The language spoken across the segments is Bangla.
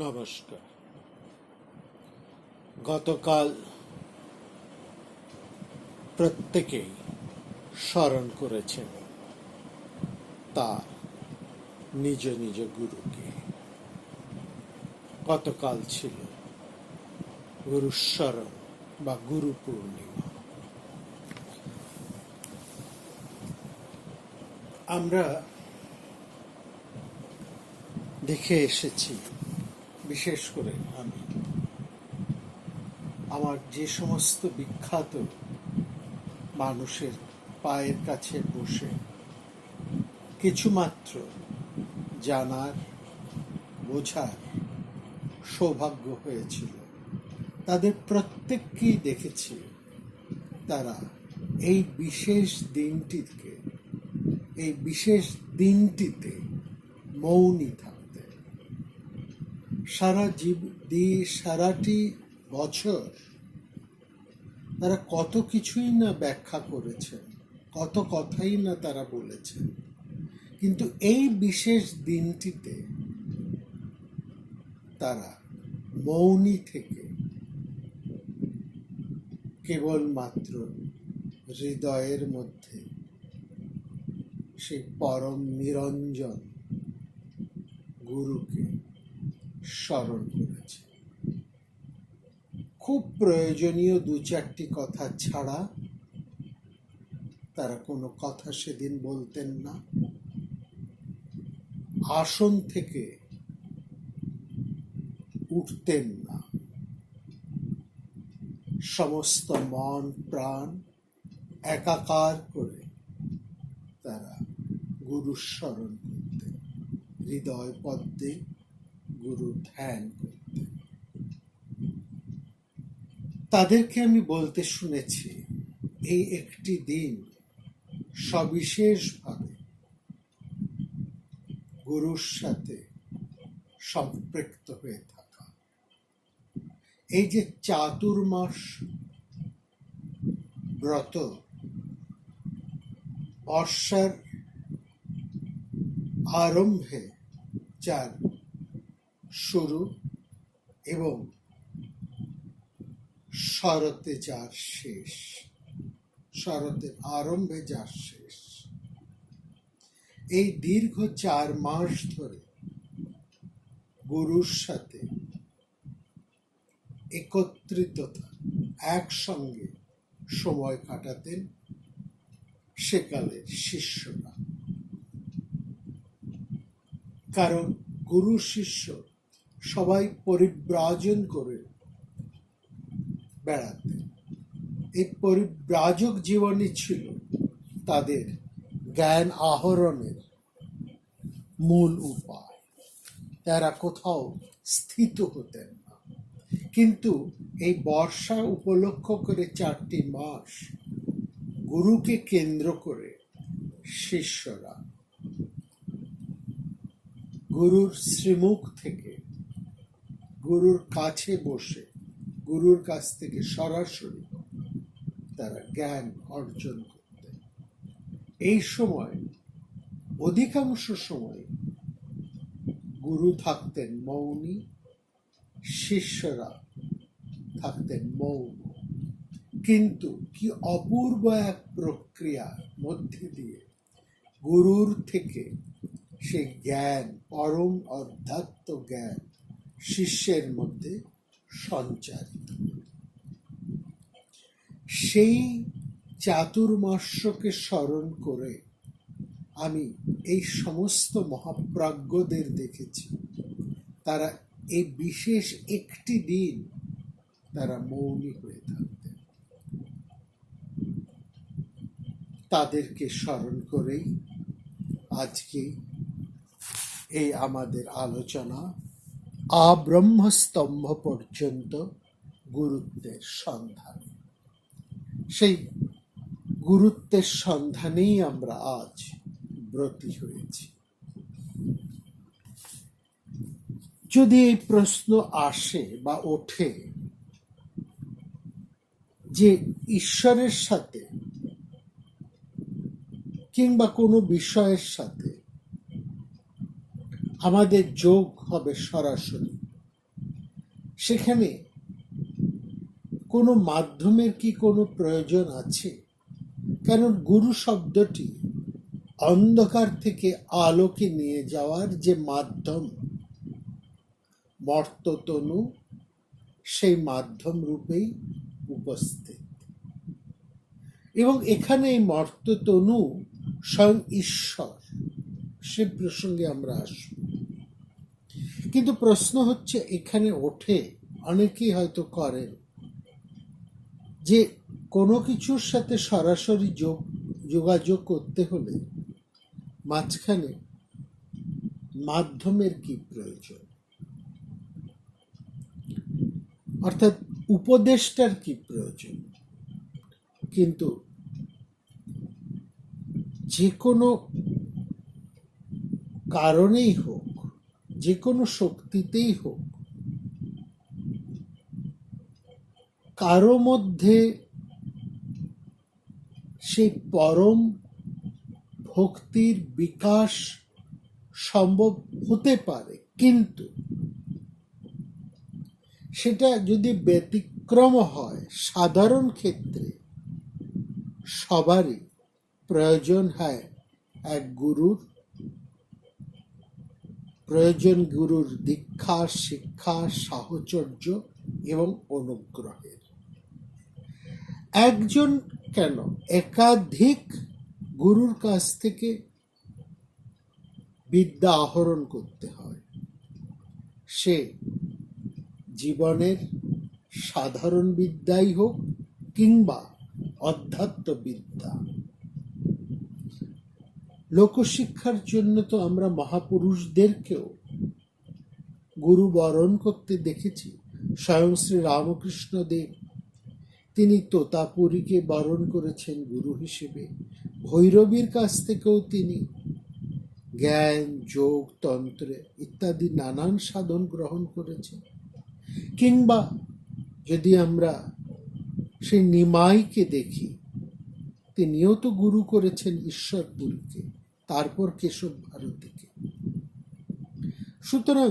নমস্কার। গতকাল প্রত্যেকেই স্মরণ করেছেন তার নিজ নিজ গুরুকে। গতকাল ছিল গুরুস্মরণ বা গুরু পূর্ণিমা। আমরা দেখে এসেছি, বিশেষ করে আমি আমার যে সমস্ত বিখ্যাত মানুষের পায়ের কাছে বসে কিছুমাত্র জানার বোঝার সৌভাগ্য হয়েছিল, তাদের প্রত্যেককেই দেখেছি তারা এই বিশেষ দিনটিতে মৌনী থাকতে। সারাটি বছর তারা কত কিছুই না ব্যাখ্যা করেছেন, কত কথাই না তারা বলেছেন, কিন্তু এই বিশেষ দিনটিতে তারা মৌনী থেকে কেবলমাত্র হৃদয়ের মধ্যে সেই পরম নিরঞ্জন গুরুকে স্মরণ করেছে। খুব প্রয়োজনীয় দু চারটি কথা ছাড়া তারা কোনো কথা সেদিন বলতেন না। আসন থেকে উঠতেন না। সমস্ত মন প্রাণ একাকার করে তারা গুরু স্মরণ করতেন, হৃদয় পদ্মে গুরু ধ্যান করতেন। তাদেরকে আমি বলতে শুনেছি, এই একটি দিন সবিশেষভাবে গুরুর সাথে সম্পৃক্ত হয়ে থাকা। এই যে চাতুর্মাস ব্রত, বর্ষার আরম্ভে যার শুরু এবং শরতে যার শেষ, শরতের আরম্ভে যার শেষ, এই দীর্ঘ 4 মাস ধরে গুরুর সাথে একত্রিততা, একসঙ্গে সময় কাটাতেন সেকালের শিষ্যরা। কারণ গুরু শিষ্য সবাই পরিব্রাজন করে বেড়াতেন। এই পরিব্রাজক জীবনই ছিল তাদের জ্ঞান আহরণের মূল উপায়। তারা কোথাও স্থিত হতেন না। কিন্তু এই বর্ষা উপলক্ষ করে 4টি মাস গুরুকে কেন্দ্র করে শিষ্যরা গুরুর শ্রীমুখ থেকে, গুরুর কাছে বসে, গুরুর কাছ থেকে সরাসরি তারা জ্ঞান অর্জন করতেন। এই সময় অধিকাংশ সময় গুরু থাকতেন মৌনী, শিষ্যরা থাকতেন মৌন। কিন্তু কি অপূর্ব এক প্রক্রিয়ার মধ্যে দিয়ে গুরুর থেকে সে জ্ঞান, পরম অধ্যাত্ম জ্ঞান শিষ্যের মধ্যে সঞ্চারিত। সেই চাতুর্মাস্যকে স্মরণ করে আমি এই সমস্ত মহাপ্রাজ্ঞদের দেখেছি, তারা এই বিশেষ একটি দিন তারা মৌনী হয়ে থাকতেন। তাদেরকে স্মরণ করেই আজকে এই আমাদের আলোচনা আব্রহ্মস্তম্ভ পর্যন্ত গুরুত্বের সন্ধান। সেই গুরুত্বের সন্ধানেই আমরা আজ ব্রতী হয়েছি। যদি এই প্রশ্ন আসে বা ওঠে যে ঈশ্বরের সাথে কিংবা কোনো বিষয়ের সাথে আমাদের যোগ হবে সরাসরি, সেখানে কোনো মাধ্যমের কি কোনো প্রয়োজন আছে? কারণ গুরু শব্দটি অন্ধকার থেকে আলোকে নিয়ে যাওয়ার যে মাধ্যম, মর্ততনু সেই মাধ্যম রূপেই উপস্থিত। এবং এখানে এই মর্ততনু স্বয়ং ঈশ্বর, সে প্রসঙ্গে আমরা আসব। কিন্তু প্রশ্ন হচ্ছে এখানে ওঠে, অনেকেই হয়তো করেন, যে কোনো কিছুর সাথে সরাসরি যোগাযোগ করতে হলে মাঝখানে মাধ্যমের কি প্রয়োজন, অর্থাৎ উপদেষ্টার কি প্রয়োজন? কিন্তু যে কোনো কারণেই হোক, যে কোনো শক্তিতেই হোক, কারো মধ্যে সেই পরম ভক্তির বিকাশ সম্ভব হতে পারে, কিন্তু সেটা যদি ব্যতিক্রম হয়, সাধারণ ক্ষেত্রে সবারই প্রয়োজন হয় এক গুরুর, প্রয়োজন গুরুর দীক্ষা, শিক্ষা, সাহচর্য এবং অনুগ্রহের। একজন কেন, একাধিক গুরুর কাছ থেকে বিদ্যা আহরণ করতে হয়। সে জীবনের সাধারণ বিদ্যাই হোক কিংবা অধ্যাত্ম বিদ্যা। লোকশিক্ষার জন্য তো আমরা মহাপুরুষদেরকেও গুরু বরণ করতে দেখেছি। স্বয়ং শ্রী রামকৃষ্ণ দেব, তিনি তোতাপুরীকে বরণ করেছেন গুরু হিসেবে। ভৈরবীর কাছ থেকেও তিনি জ্ঞান, যোগ, তন্ত্র ইত্যাদি নানান সাধন গ্রহণ করেছেন। কিংবা যদি আমরা সেই নিমাইকে দেখি, তিনিও তো গুরু করেছেন ঈশ্বরপুরীকে, তারপর কেশব ভারতীকে। সুতরাং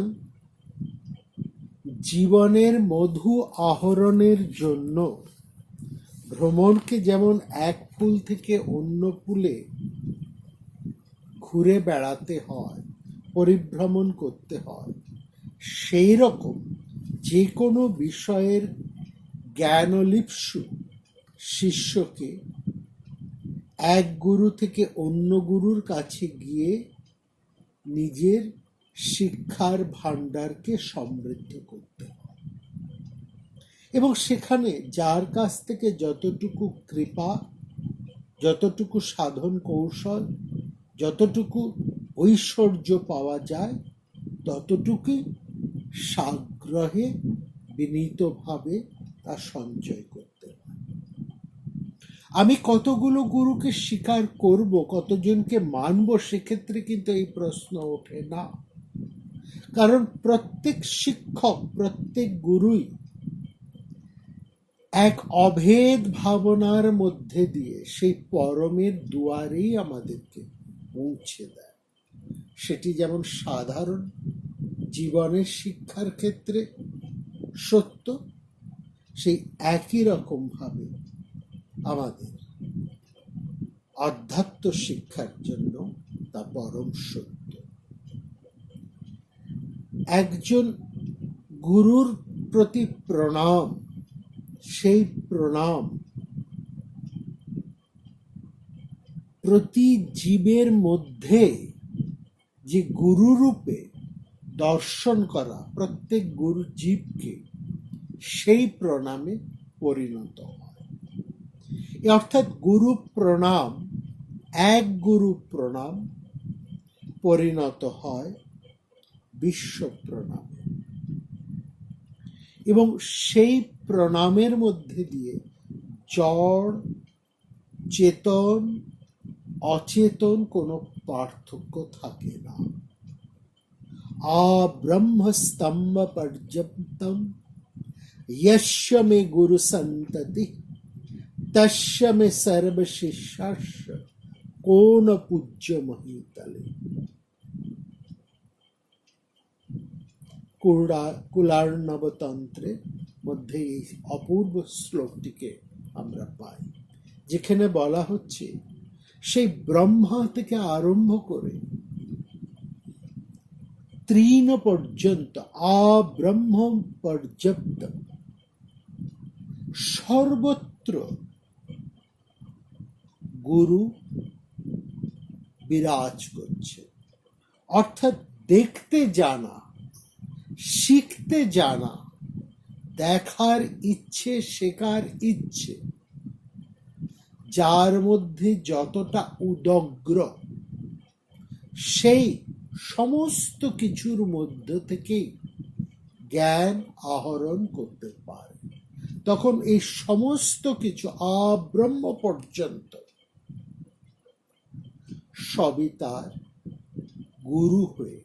জীবনের মধু আহরণের জন্য ভ্রমণকে যেমন এক ফুল থেকে অন্য ফুলে ঘুরে বেড়াতে হয়, পরিভ্রমণ করতে হয়, সেই রকম যে কোনো বিষয়ের জ্ঞানলিপ্সু শিষ্যকে এক গুরু থেকে অন্য গুরুর কাছে গিয়ে নিজের শিক্ষার ভাণ্ডারকে সমৃদ্ধ করতে হয়। এবং সেখানে যার কাছ থেকে যতটুকু কৃপা, যতটুকু সাধন কৌশল, যতটুকু ঐশ্বর্য পাওয়া যায়, ততটুকুই সাগ্রহে বিনীতভাবে তা সঞ্চয় করতে হয়। আমি কতগুলো গুরুকে স্বীকার করব, কতজনকে মানব, সেক্ষেত্রে কিন্তু এই প্রশ্ন ওঠে না। কারণ প্রত্যেক শিক্ষক, প্রত্যেক গুরুই এক অভেদ ভাবনার মধ্যে দিয়ে সেই পরমের দুয়ারেই আমাদেরকে পৌঁছে দেয়। সেটি যেমন সাধারণ জীবনের শিক্ষার ক্ষেত্রে সত্য, সেই একই রকম ভাবে আমাদের আধ্যাত্ম শিক্ষার জন্য তা পরম সত্য। একজন গুরুর প্রতি প্রণাম, সেই প্রণাম প্রতি জীবের মধ্যে যে গুরুরূপে দর্শন করা, প্রত্যেক গুরু জীবকে সেই প্রণামে পরিণত হয়। অর্থাৎ গুরু প্রণাম, এক গুরু প্রণাম পরিণত হয় বিশ্ব প্রণামে। এবং সেই প্রণামের মধ্যে দিয়ে জড়, চেতন, অচেতন কোনো পার্থক্য থাকে না। ব্রহ্মস্তম্ভ পর্যন্তম यस्य मे गुरु संतति तस्य मे सर्व शिष्याश्च कोन पूज्य महीतले। কুলার্ণবতন্ত্রের মধ্যে এই অপূর্ব শ্লোকটিকে আমরা পাই, যেখানে বলা হচ্ছে সেই ব্রহ্মা থেকে আরম্ভ করে তৃণ পর্যন্ত আব্রহ্ম পর্যন্ত সর্বত্র গুরু বিরাজ করছে। অর্থাৎ দেখতে জানা, শিখতে জানা, দেখার ইচ্ছে, শেখার ইচ্ছে, যার মধ্যে যতটা উদগ্র, সেই সমস্ত কিছুর মধ্য থেকেই জ্ঞান আহরণ করতে পারে। তখন এই সমস্ত কিছু আব্রহ্ম পর্যন্ত সবই তার গুরু হয়ে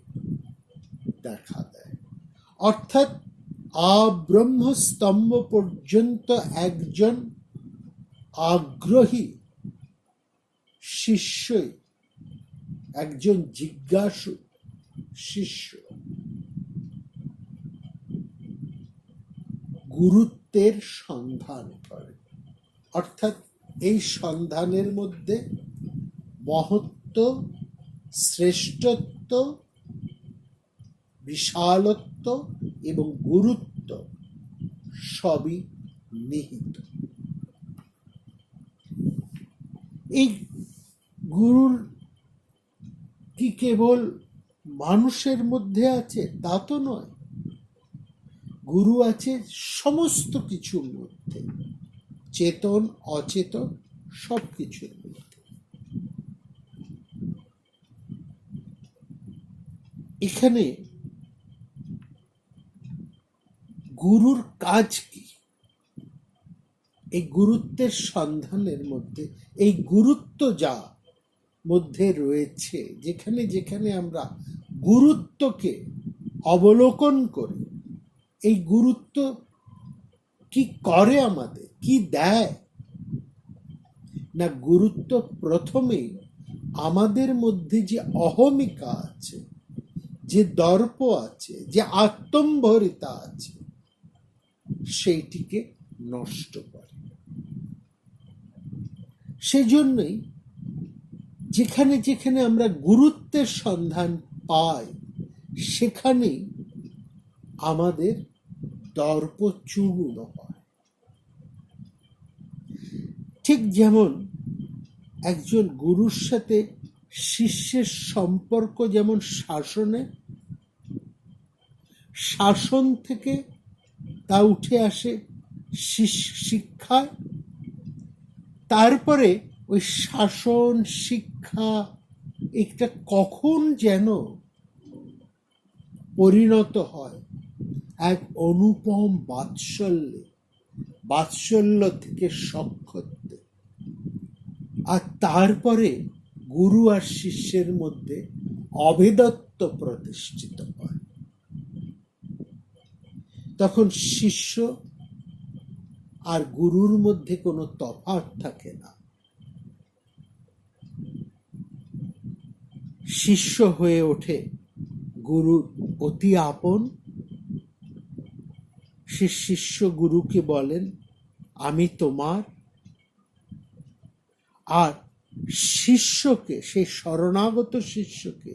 দেখা দেয়। অর্থাৎ আব্রহ্ম স্তম্ভ পর্যন্ত একজন আগ্রহী শিষ্যই, একজন জিজ্ঞাসু শিষ্য গুরুত্বের সন্ধান করে। অর্থাৎ এই সন্ধানের মধ্যে মহত্ব, শ্রেষ্ঠত্ব, বিশালত্ব এবং গুরুত্ব সবই নিহিত। এই গুরুর কি কেবল মানুষের মধ্যে আছে তা তো নয়, গুরু আছে সমস্ত কিছুর মধ্যে, চেতন অচেতন সব কিছুর মধ্যে। এখানে গুরুর কাজ কি? এই গুরুত্বের সন্ধানের মধ্যে, এই গুরুত্ব যা মধ্যে রয়েছে, যেখানে যেখানে আমরা গুরুত্বকে অবলোকন করি, এই গুরুত্ব কি করে, আমাদের কি দেয় না? গুরুত্ব প্রথমেই আমাদের মধ্যে যে অহমিকা আছে, যে দর্প আছে, যে আত্মম্ভরিতা আছে, সেইটিকে নষ্ট করে। সেজন্যই যেখানে যেখানে আমরা গুরুত্বের সন্ধান পাই, সেখানেই আমাদের দর্প চূর্ণ হয়। ঠিক যেমন একজন গুরুর সাথে শিষ্যের সম্পর্ক যেমন শাসন থেকে তা উঠে আসে শিক্ষায়, তারপরে ওই শাসন শিক্ষা একটা কখন যেন পরিণত হয় এক অনুপম বাৎসল্য থেকে সখ্যত্বে, আর তারপরে গুরু আর শিষ্যের মধ্যে অভেদত্ব প্রতিষ্ঠিত হয়। তখন শিষ্য আর গুরুর মধ্যে কোনো তফাৎ থাকে না। শিষ্য হয়ে ওঠে গুরুর অতি আপন। সে শিষ্য গুরুকে বলেন, আমি তোমার। আর শিষ্যকে, সেই শরণাগত শিষ্যকে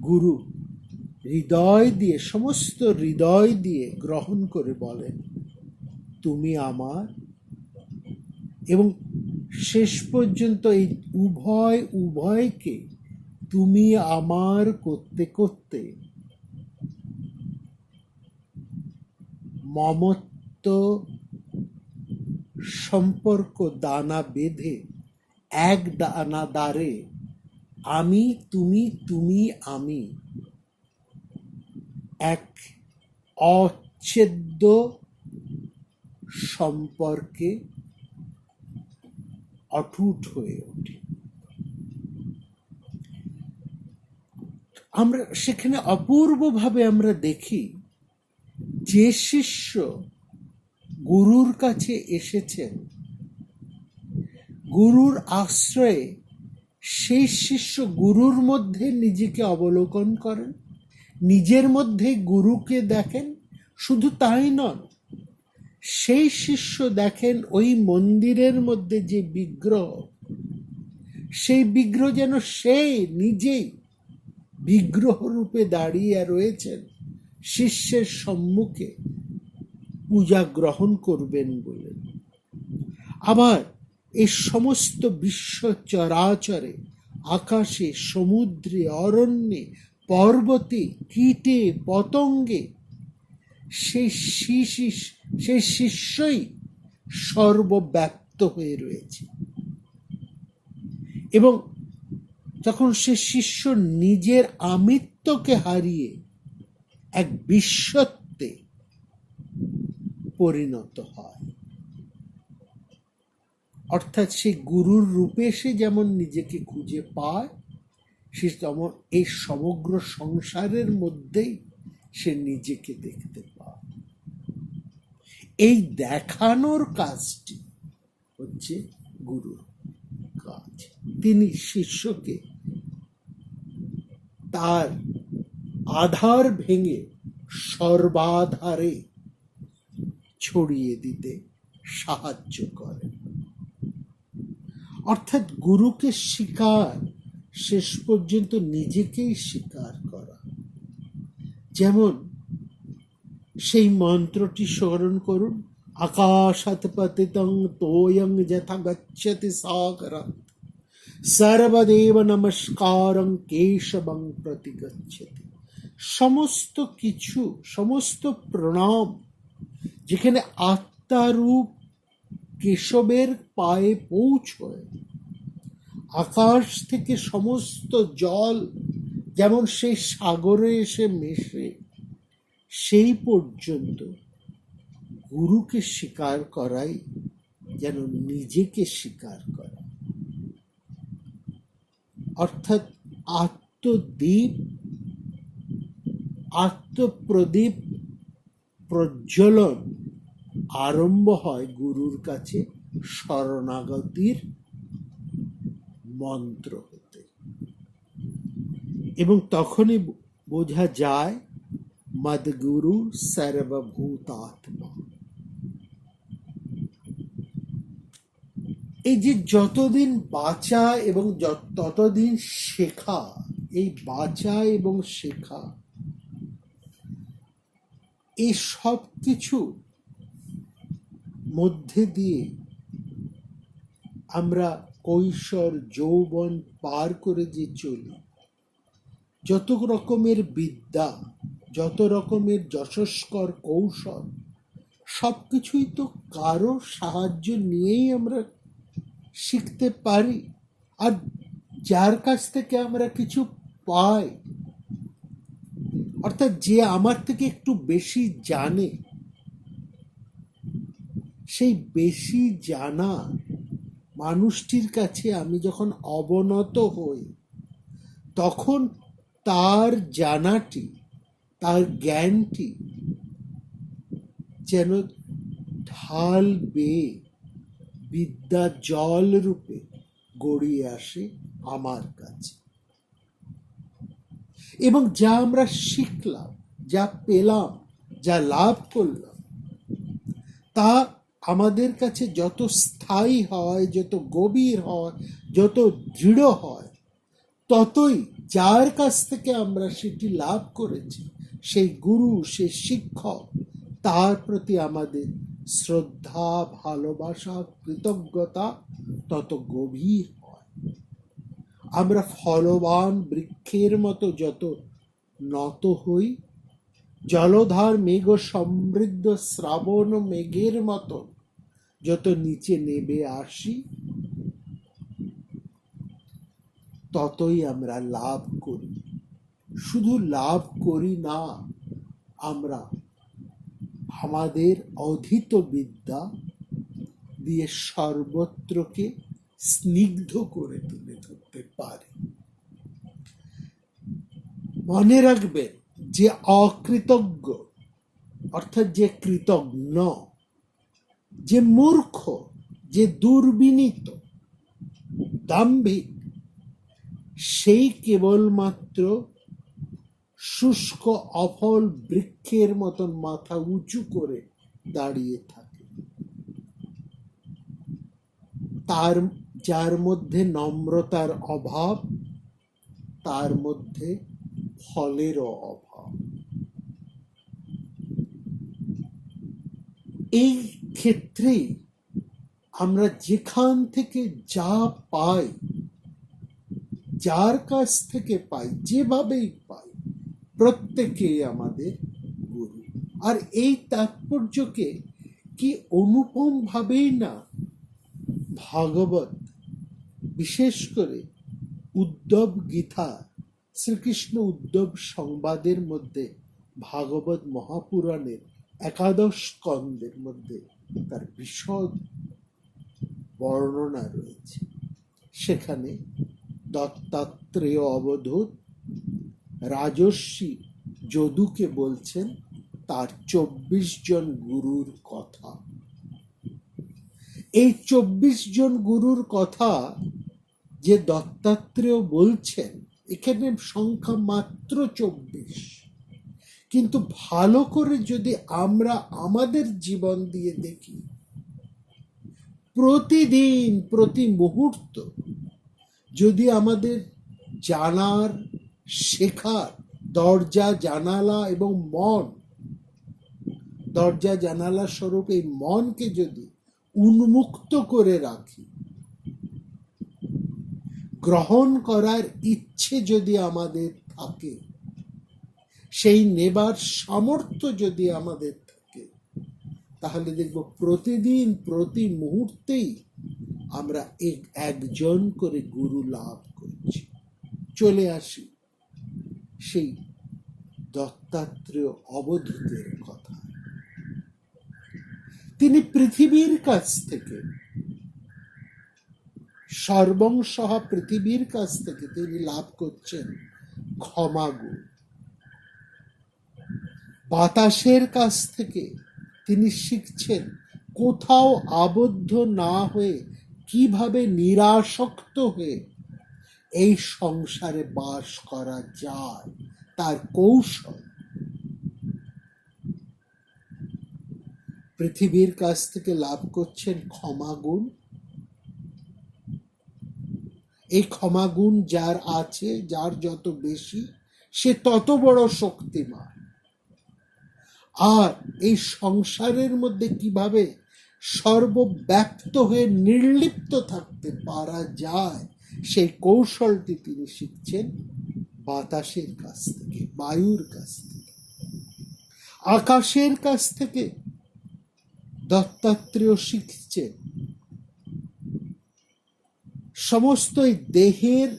গুরু হৃদয় দিয়ে, সমস্ত হৃদয় দিয়ে গ্রহণ করে বলেন, তুমি আমার। এবং শেষ পর্যন্ত এই উভয়কে তুমি আমার করতে করতে মমত্ব সম্পর্ক দানা বেঁধে এক দানা দ্বারে আমি তুমি, তুমি আমি, এক অচ্ছেদ্য সম্পর্কে অটুট হয়ে ওঠে। আমরা সেখানে অপূর্বভাবে আমরা দেখি, যে শিষ্য গুরুর কাছে এসেছেন, গুরুর আশ্রয়ে সেই শিষ্য গুরুর মধ্যে নিজেকে অবলোকন করেন নিজের মধ্যে গুরুকে দেখেন, শুধু তাই নয়, সেই শিষ্য দেখেন ওই মন্দিরের মধ্যে যে বিগ্রহ, সেই বিগ্রহ যেন সে নিজেই বিগ্রহ রূপে দাঁড়িয়ে রয়েছেন শিষ্যের সম্মুখে পূজা গ্রহণ করবেন বলে। আবার এই সমস্ত বিশ্ব চরাচরে, আকাশে, সমুদ্রে, অরণ্যে, পর্বতে, কীটে, পতঙ্গে সেই শিষ্যই সর্বব্যাপ্ত হয়ে রয়েছে। এবং তখন সে শিষ্য নিজের আমিত্বকে হারিয়ে এক বিশ্বত্বে পরিণত হয়। অর্থাৎ সে গুরুর রূপে সে যেমন নিজেকে খুঁজে পায়, সে তেমন এই সমগ্র সংসারের মধ্যেই সে নিজেকে দেখতে পায়। এই দেখানোর কাজটি হচ্ছে গুরুর কাজ। তিনি শিষ্যকে তার আধার ভেঙে সর্বাধারে ছড়িয়ে দিতে সাহায্য করেন। অর্থাৎ গুরুকে স্বীকার, শেষ পর্যন্ত নিজেকেই স্বীকার করা। যেমন সেই মন্ত্রটি স্মরণ করুন, আকাশাৎ পতিতং তোয়ং যথা গচ্ছতি সাগরাৎ সর্বদেব নমস্কারং কেশবং প্রতি গচ্ছতি। সমস্ত কিছু, সমস্ত প্রণাম যেখানে আত্মারূপ কেশবের পায়ে পৌঁছয়, আকাশ থেকে সমস্ত জল যেমন সেই সাগরে এসে মেশে, সেই পর্যন্ত গুরুকে স্বীকার করাই যেন নিজেকে স্বীকার করা। অর্থাৎ আত্মদীপ, আত্মপ্রদীপ প্রজ্বলন আরম্ভ হয় গুরুর কাছে শরণাগতির মন্ত্র হতে। এবং তখনই বোঝা যায় মদ্গুরু সর্বভূতাত্মা। এই যে যতদিন বাঁচা এবং ততদিন শেখা, এই বাঁচা এবং শেখা, এই সব কিছু মধ্যে দিয়ে আমরা কৈশোর যৌবন পার করে যে চলি, যত রকমের বিদ্যা, যত রকমের যশস্কর কৌশল, সব কিছুই তো কারো সাহায্য নিয়েই আমরা শিখতে পারি। আর যার কাছ থেকে আমরা কিছু পাই, অর্থাৎ যে আমার থেকে একটু বেশি জানে, সেই বেশি জানা মানুষটির কাছে আমি যখন অবনত হই, তখন তার জানাটি, তার জ্ঞানটি যেন ঢাল বেয়ে বিদ্যা জল রূপে গড়িয়ে আসে আমার কাছে। এবং যা আমরা শিখলাম, যা পেলাম, যা লাভ করলাম, তা আমাদের কাছে যত স্থায়ী হয়, যত গভীর হয়, যত দৃঢ় হয়, ততই যার কাছ থেকে আমরা সেটি লাভ করেছি, সেই গুরু, সেই শিক্ষক, তার প্রতি আমাদের শ্রদ্ধা, ভালোবাসা, কৃতজ্ঞতা তত গভীর হয়। আমরা ফলবান বৃক্ষের মতো যত নত হই, জলধার মেঘ সমৃদ্ধ শ্রাবণ মেঘের মতো যত নিচে নেমে আসি, ততই আমরা লাভ করি। শুধু লাভ করি না, আমরা আমাদের অধীত বিদ্যা দিয়ে সর্বত্রকে স্নিগ্ধ করে তুলে ধরতে পারি। মনে রাখবেন, যে অকৃতজ্ঞ, অর্থাৎ যে কৃতজ্ঞ, যে মূর্খ, যে দুর্বিনীত, দাম্ভিক, সেই কেবলমাত্র শুষ্ক অফল বৃক্ষের মতন মাথা উঁচু করে দাঁড়িয়ে থাকে। তার যার মধ্যে নম্রতার অভাব, তার মধ্যে ফলেরও অভাব। এই ক্ষেত্রে আমরা যেখান থেকে যা পাই, যার কাছ থেকে পাই, যেভাবেই পাই, প্রত্যেকেই আমাদের গুরু। আর এই তাৎপর্যকে কি অনুপম ভাবেই না ভাগবত, বিশেষ করে উদ্ধব গীতা, শ্রীকৃষ্ণ উদ্ধব সংবাদের মধ্যে, ভাগবত মহাপুরাণের 11 স্কন্ধের মধ্যে তার বিশদ বর্ণনা রয়েছে। সেখানে দত্তাত্রেয় অবধূত রাজর্ষি যদুকে বলছেন তার 24 জন গুরুর কথা। এই 24 জন গুরুর কথা যে দত্তাত্রেয় বলছেন, এখানে সংখ্যা মাত্র 24, কিন্তু ভালো করে যদি আমরা আমাদের জীবন দিয়ে দেখি, প্রতিদিন প্রতি মুহূর্ত যদি আমাদের জানার, শেখার দরজা জানালা এবং মন, দরজা জানালা স্বরূপ এই মনকে যদি উন্মুক্ত করে রাখি, গ্রহণ করার ইচ্ছে যদি আমাদের থাকে, সেই নেবার সামর্থ্য যদি আমাদের থাকে, তাহলে দেখব প্রতিদিন প্রতি মুহূর্তেই আমরা একজন করে গুরু লাভ করছি। চলে আসি সেই দত্তাত্রেয় অবধূতের কথা। তিনি পৃথিবীর কাছ থেকে, সর্বংসহ পৃথিবীর কাছ থেকে তিনি লাভ করছেন ক্ষমাগুণ। বাতাসের কাছ থেকে তিনি শিখছেন কোথাও আবদ্ধ না হয়ে কিভাবে নিরাসক্ত হয়ে এই সংসারে বাস করা যায়, তার কৌশল। পৃথিবীর কাছ থেকে লাভ করছেন ক্ষমাগুণ। এই ক্ষমাগুণ যার আছে, যার যত বেশি, সে তত বড় শক্তিমান। আর এই সংসারের মধ্যে কিভাবে সর্বব্যাপ্ত হয়ে নির্লিপ্ত থাকতে পারা যায়, সেই কৌশলটি তিনি শিখছেন বাতাসের কাছ থেকে, বায়ুর কাছ থেকে, আকাশের কাছ থেকে। দত্তাত্রেয় শিখছেন সমস্ত দেহের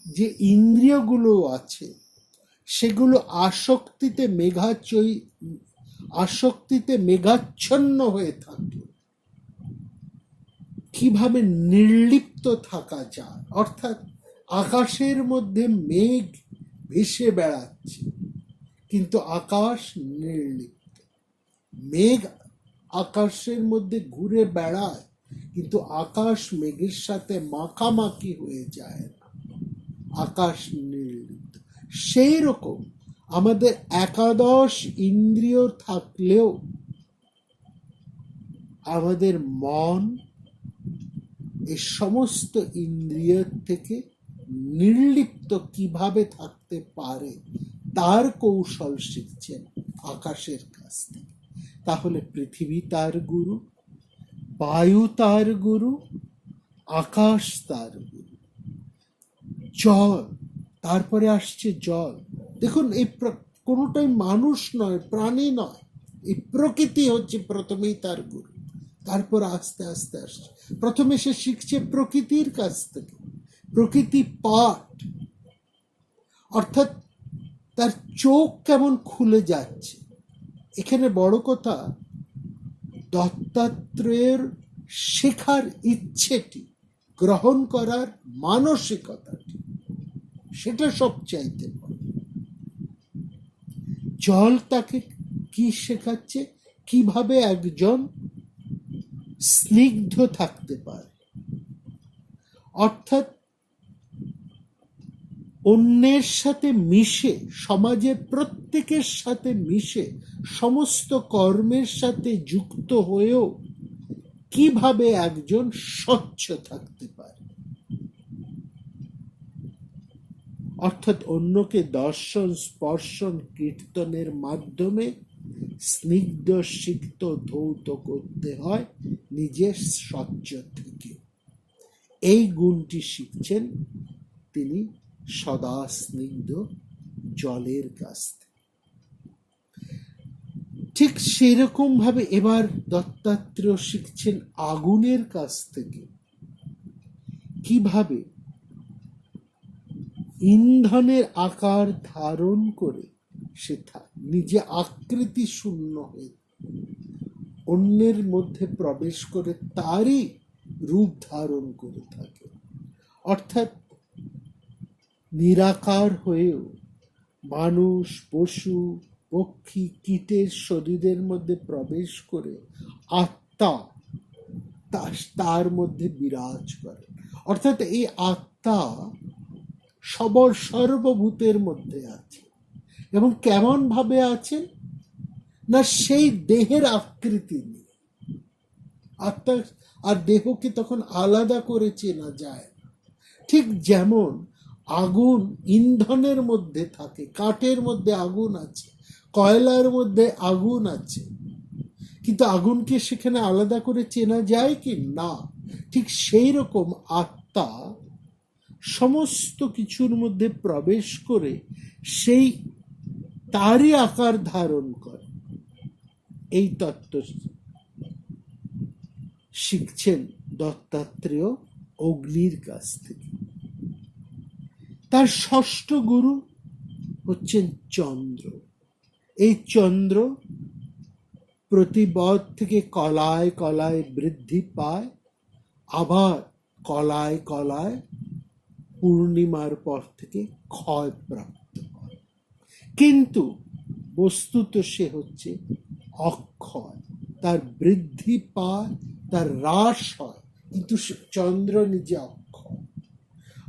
যে ইন্দ্রিয়গুলো আছে, সেগুলো আসক্তিতে মেঘাচ্ছন্ন হয়ে থাকে, কিভাবে নির্লিপ্ত থাকা যায়। অর্থাৎ আকাশের মধ্যে মেঘ ভেসে বেড়াচ্ছে, কিন্তু আকাশ নির্লিপ্ত। মেঘ আকাশের মধ্যে ঘুরে বেড়ায়, কিন্তু আকাশ মেঘের সাথে মাখামাখি হয়ে যায় না, আকাশ নির্লিপ্ত। সেই রকম আমাদের 11 ইন্দ্রিয় থাকলেও আমাদের মন এই সমস্ত ইন্দ্রিয়ের থেকে নির্লিপ্ত কিভাবে থাকতে পারে, তার কৌশল শিখছেন আকাশের কাছ থেকে। তাহলে পৃথিবী তার গুরু, বায়ু তার গুরু, আকাশ তার গুরু, জল, তারপরে আসছে জল। দেখুন, এই কোনোটাই মানুষ নয়, প্রাণী নয়, এই প্রকৃতি হচ্ছে প্রথমেই তার গুরু। তারপর আস্তে আস্তে আসছে, প্রথমে সে শিখছে প্রকৃতির কাছ থেকে, প্রকৃতি পাঠ, অর্থাৎ তার চোখ কেমন খুলে যাচ্ছে। এখানে বড় কথা, দত্তাত্রেয়ের শেখার ইচ্ছেটি, গ্রহণ করার মানসিকতাটি, সেটা সবচাইতে বড়। জল তাকে কি শেখাচ্ছে? কিভাবে একজন স্নিগ্ধ থাকতে পারে, অর্থাৎ অন্যের সাথে মিশে, সমাজের প্রত্যেকের সাথে মিশে, সমস্ত কর্মের সাথে যুক্ত হয়েও কিভাবে একজন স্বচ্ছ থাকতে পারে, অর্থাৎ অন্যকে দর্শন, স্পর্শন, কীর্তনের মাধ্যমে স্নিগ্ধ সিক্ত ধৌত করতে হয় নিজের স্বচ্ছ থেকে। এই গুণটি শিখছেন তিনি সদা স্নিগ্ধ জলের কাছ থেকে। ঠিক সেরকম ভাবে এবার দত্তাত্রেয় শিখছেন আগুনের কাছ থেকে কিভাবে ইন্ধনের আকার ধারণ করে সে নিজে আকৃতি শূন্য হয়ে অন্যের মধ্যে প্রবেশ করে তারই রূপ ধারণ করে থাকে, অর্থাৎ নিরাকার হয়েও মানুষ, পশু, পক্ষী, কীটের শরীরের মধ্যে প্রবেশ করে আত্মা তার মধ্যে বিরাজ করে। অর্থাৎ এই আত্মা সর্বভূতের মধ্যে আছে, এবং কেমন ভাবে আছেন না সেই দেহের আকৃতি নিয়ে। আত্মা আর দেহকে তখন আলাদা করে চেনা যায় না। ঠিক যেমন আগুন ইন্ধনের মধ্যে থাকে, কাঠের মধ্যে আগুন আছে, কয়লার মধ্যে আগুন আছে, কিন্তু আগুনকে সেখানে আলাদা করে চেনা যায় কি না। ঠিক সেই রকম আত্মা সমস্ত কিছুর মধ্যে প্রবেশ করে সেই তারই আকার ধারণ করে। এই তত্ত্ব শিখছেন দত্তাত্রেয় অগ্নির কাছ থেকে। তার ষষ্ঠ গুরু হচ্ছেন চন্দ্র। এই চন্দ্র প্রতিবদ থেকে কলায় কলায় বৃদ্ধি পায়, আবার কলায় কলায় পূর্ণিমার পর থেকে ক্ষয় প্রাপ্ত হয়। কিন্তু বস্তুত সে হচ্ছে অক্ষয়, তার বৃদ্ধি পায়, তার হ্রাস হয়, কিন্তু চন্দ্র নিজে অক্ষয়।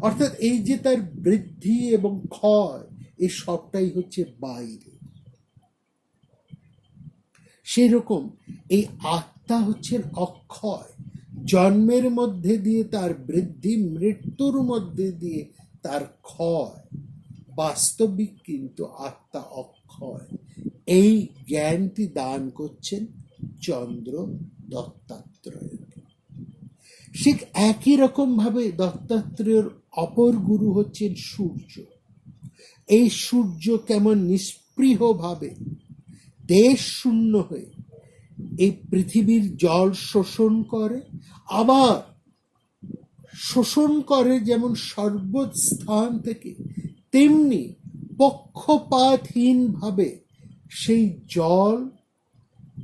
অর্থাৎ এই যে তার বৃদ্ধি এবং ক্ষয়, এই সবটাই হচ্ছে বাইরে। সেরকম এই আত্মা হচ্ছেন অক্ষয়, জন্মের মধ্যে দিয়ে তার বৃদ্ধি, মৃত্যুর মধ্যে দিয়ে তার ক্ষয়। বাস্তবিক কিন্তু আত্মা অক্ষয়। এই জ্ঞানটি দান করছেন চন্দ্র দত্তাত্রেয়কে। ঠিক একই রকম ভাবে দত্তাত্রেয়ের অপর গুরু হচ্ছেন সূর্য। এই সূর্য কেমন নিস্পৃহ ভাবে দেশ শূন্য হয়ে এই পৃথিবীর জল শোষণ করে, আবার শোষণ করে যেমন সর্বস্থান থেকে, তেমনি পক্ষপাতহীন ভাবে সেই জল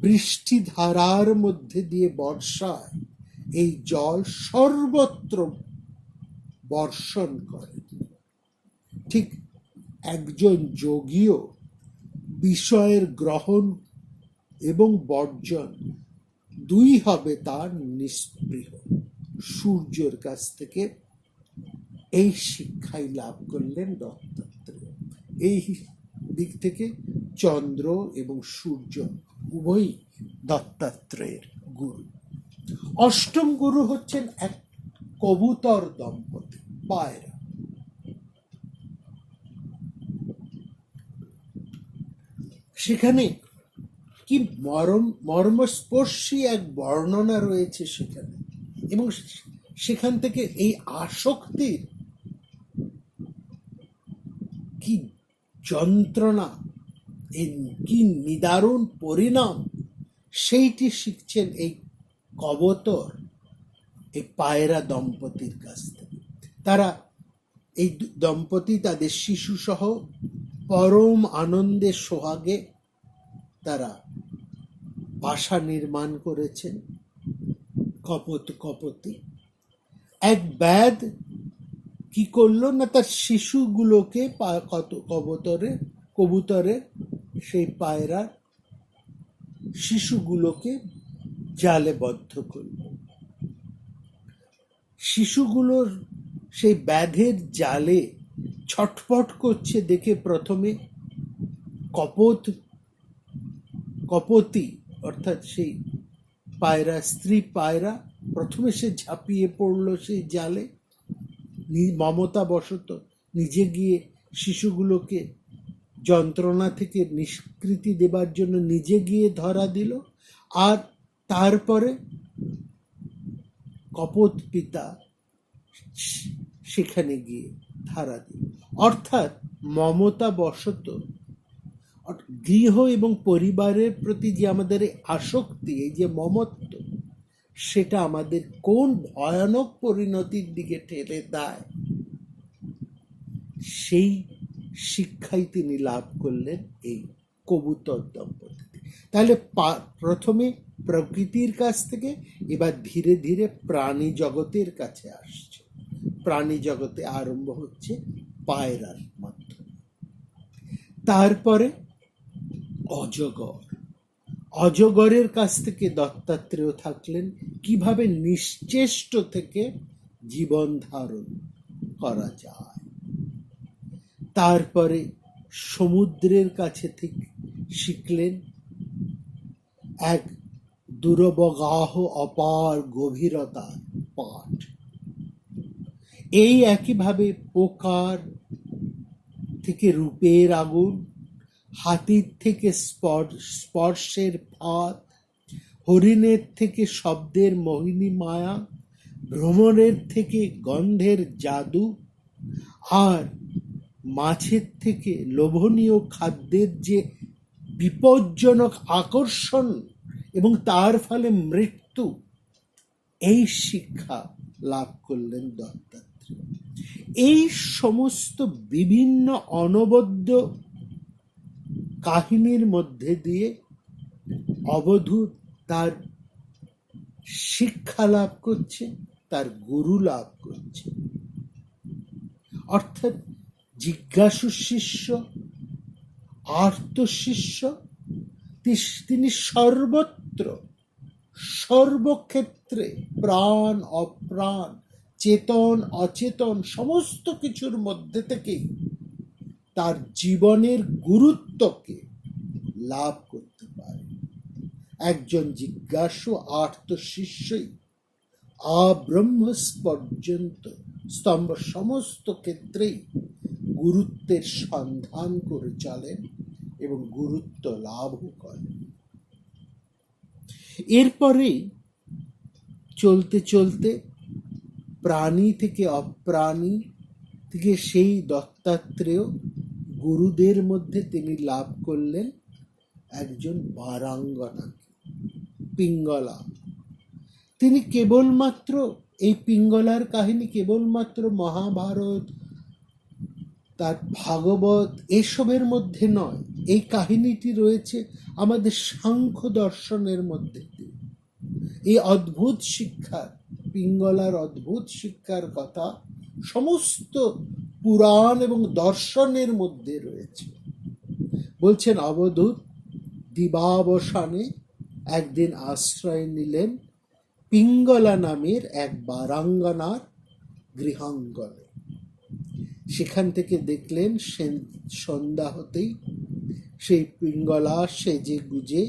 বৃষ্টি ধারার মধ্যে দিয়ে বর্ষায় এই জল সর্বত্র বর্ষণ করে। ঠিক একজন যোগীও বিষয়ের গ্রহণ এবং বর্জন দুই হবে তার নিস্পৃহ। সূর্যের কাছ থেকে এই শিক্ষাই লাভ করলেন দত্তাত্রেয়। এই দিক থেকে চন্দ্র এবং সূর্য উভয়ই দত্তাত্রেয়ের গুরু। অষ্টম গুরু হচ্ছেন এক কবুতর দম্পতি, পায়রা। সেখানে কি মর্মস্পর্শী এক বর্ণনা রয়েছে সেখানে, এবং সেখান থেকে এই আসক্তির কি যন্ত্রণা, কি নিদারুণ পরিণাম, সেইটি শিখছেন এই কবুতর, এই পায়রা দম্পতির কাছ থেকে। তারা এই দম্পতি তাদের শিশু সহ পরম আনন্দে সোহাগে তারা বাসা নির্মাণ করেছেন। কপতি এক ব্যাধ কি করলো না, তার শিশুগুলোকে কবুতরে সেই পায়রার শিশুগুলোকে জালে বদ্ধ করল। শিশুগুলোর সেই ব্যাধের জালে ছটপট করছে দেখে প্রথমে কপতি অর্থাৎ সেই পায়রা, স্ত্রী পায়রা, প্রথমে সে ঝাঁপিয়ে পড়ল সেই জালে, মমতা বশত নিজে গিয়ে শিশুগুলোকে যন্ত্রণা থেকে নিষ্কৃতি দেবার জন্য নিজে গিয়ে ধরা দিল, আর তারপরে কপোত পিতা সেখানে গিয়ে ধরা দিল। অর্থাৎ মমতা বশত গৃহ এবং পরিবারের প্রতি যে আমাদের আসক্তি, এই যে মমত্ব, সেটা আমাদের কোন ভয়ানক পরিণতির দিকে ঠেলে দেয়, সেই শিক্ষাই তিনি লাভ করলেন এই কবুতর দম্পতি। তাহলে প্রথমে প্রকৃতির কাছ থেকে, এবার ধীরে ধীরে প্রাণী জগতের কাছে আসছে। প্রাণী জগতে আরম্ভ হচ্ছে পায়রার মাধ্যমে। তারপরে অজগরের কাছ থেকে দত্তাত্রেয় থাকলেন কিভাবে নিশ্চেষ্ট থেকে জীবন ধারণ করা যায়। তারপরে সমুদ্রের কাছে থেকে শিখলেন এক দুরবগাহ অপার গভীরতার পাঠ। এই একইভাবে পোকার থেকে রূপের আগুন, হাতির থেকে স্পর্শের ফাঁদ, হরিণের থেকে শব্দের মোহিনী মায়া, ভ্রমণের থেকে গন্ধের জাদু, আর মাছের থেকে লোভনীয় খাদ্যের যে বিপজ্জনক আকর্ষণ এবং তার ফলে মৃত্যু, এই শিক্ষা লাভ করলেন দত্তাত্রেয়। এই সমস্ত বিভিন্ন অনবদ্য কাহিনীর মধ্যে দিয়ে অবধূত তার শিক্ষা লাভ করছে, তার গুরু লাভ করছে। অর্থাৎ জিজ্ঞাসু শিষ্য, আর্তশিষ্য, তিনি সর্বত্র সর্বক্ষেত্রে প্রাণ অপ্রাণ, চেতন অচেতন সমস্ত কিছুর মধ্যে থেকেই তার জীবনের গুরুত্বকে লাভ করতে পারে। একজন জিজ্ঞাসু আর্ত শিষ্যই আব্রহ্মস পর্যন্ত স্তম্ভ সমস্ত ক্ষেত্রেই গুরুত্বের সন্ধান করে চলেন এবং গুরুত্ব লাভও করেন। এরপরেই চলতে চলতে প্রাণী থেকে অপ্রাণী থেকে সেই দত্তাত্রেয় গুরুদের মধ্যে তিনি লাভ করলেন একজন বারাঙ্গনা, পিঙ্গলা। তিনি কেবলমাত্র এই পিঙ্গলার কাহিনী কেবলমাত্র মহাভারত, তার ভাগবত এসবের মধ্যে নয়, এই কাহিনীটি রয়েছে আমাদের সাংখ্য দর্শনের মধ্যে দিয়ে। এই অদ্ভুত শিক্ষার, পিঙ্গলার অদ্ভুত শিক্ষার কথা সমস্ত পুরাণ এবং দর্শনের মধ্যে রয়েছে। বলছেন অবধূত দিবাবসানে একদিন আশ্রয় নিলেন পিঙ্গলা নামের এক বারাঙ্গনার গৃহাঙ্গনে। সেখান থেকে দেখলেন সন্ধ্যা হতেই সেই পিঙ্গলা সেজে গুজে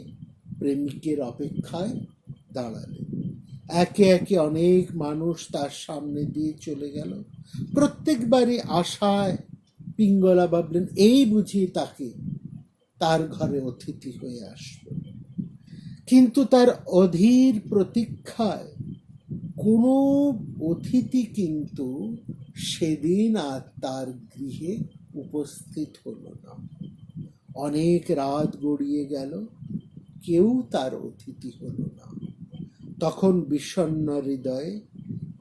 প্রেমিকের অপেক্ষায় দাঁড়ালেন। একে একে অনেক মানুষ তার সামনে দিয়ে চলে গেল। প্রত্যেকবারই আশায় পিঙ্গলা ভাবলেন এই বুঝি তাকে তার ঘরে অতিথি হয়ে আসবে। কিন্তু তার অধীর প্রতীক্ষায় কোনো অতিথি কিন্তু সেদিন আর তার গৃহে উপস্থিত হলো না। অনেক রাত গড়িয়ে গেল, কেউ তার অতিথি হলো না। তখন বিষণ্ণ হৃদয়ে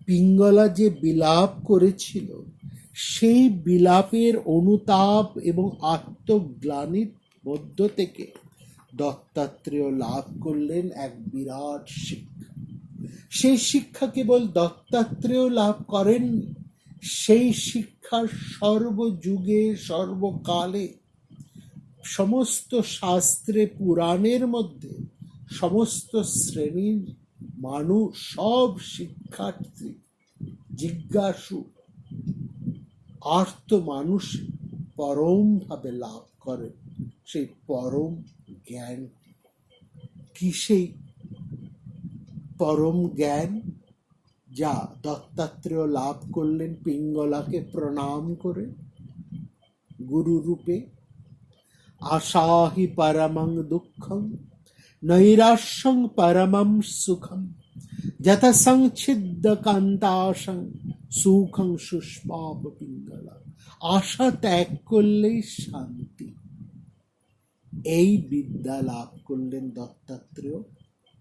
পিঙ্গলা যে বিলাপ করেছিল, সেই বিলাপের অনুতাপ এবং আত্মগ্লানির মধ্য থেকে দত্তাত্রেয় লাভ করলেন এক বিরাট শিক্ষা। সেই শিক্ষা কেবল দত্তাত্রেয় লাভ করেননি, সেই শিক্ষা সর্বযুগে সর্বকালে সমস্ত শাস্ত্রে পুরাণের মধ্যে সমস্ত শ্রেণীর মানুষ, সব শিক্ষার্থী, জিজ্ঞাসু, আর্ত মানুষ পরমভাবে লাভ করেন সেই পরম জ্ঞান। কি সেই পরম জ্ঞান যা দত্তাত্রেয় লাভ করলেন পিঙ্গলাকে প্রণাম করে গুরু রূপে? আশাহি পরমং দুঃখং নৈরাশ্যং পরমং সুখম যত সংচ্ছিদ্য কান্তাসং সুখং সুষ্মাপ পিঙ্গলা। আশা ত্যাগ করলেই শান্তি। এই বিদ্যা লাভ করলেন দত্তাত্রেয়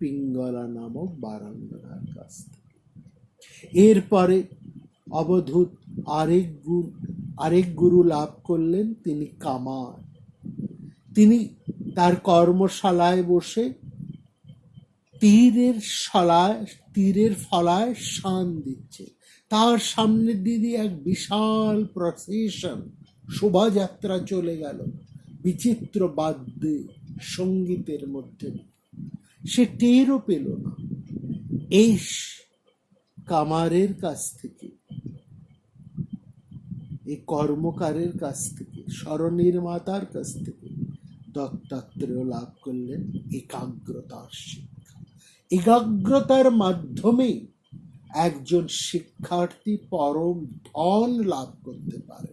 পিঙ্গলা নামক বারাঙ্গনার কাছ থেকে। এরপরে অবধূত আরেক গুরু লাভ করলেন, তিনি কামার। তিনি তার কর্মশালায় বসে তীরের ফলায় শান দিচ্ছে। তার সামনে দিয়ে এক বিশাল প্রসেশন, শোভাযাত্রা চলে গেল বিচিত্র বাদ্যে সঙ্গীতের মধ্যে। সে টেরও পেল না। এই কামারের কাছ থেকে, এই কর্মকারের কাছ থেকে, স্বরনির্মাতার কাছ থেকে দত্তাত্রেয় লাভ করলেন একাগ্রতার শিক্ষা। একাগ্রতার মাধ্যমে একজন শিক্ষার্থী পরম ধন লাভ করতে পারে।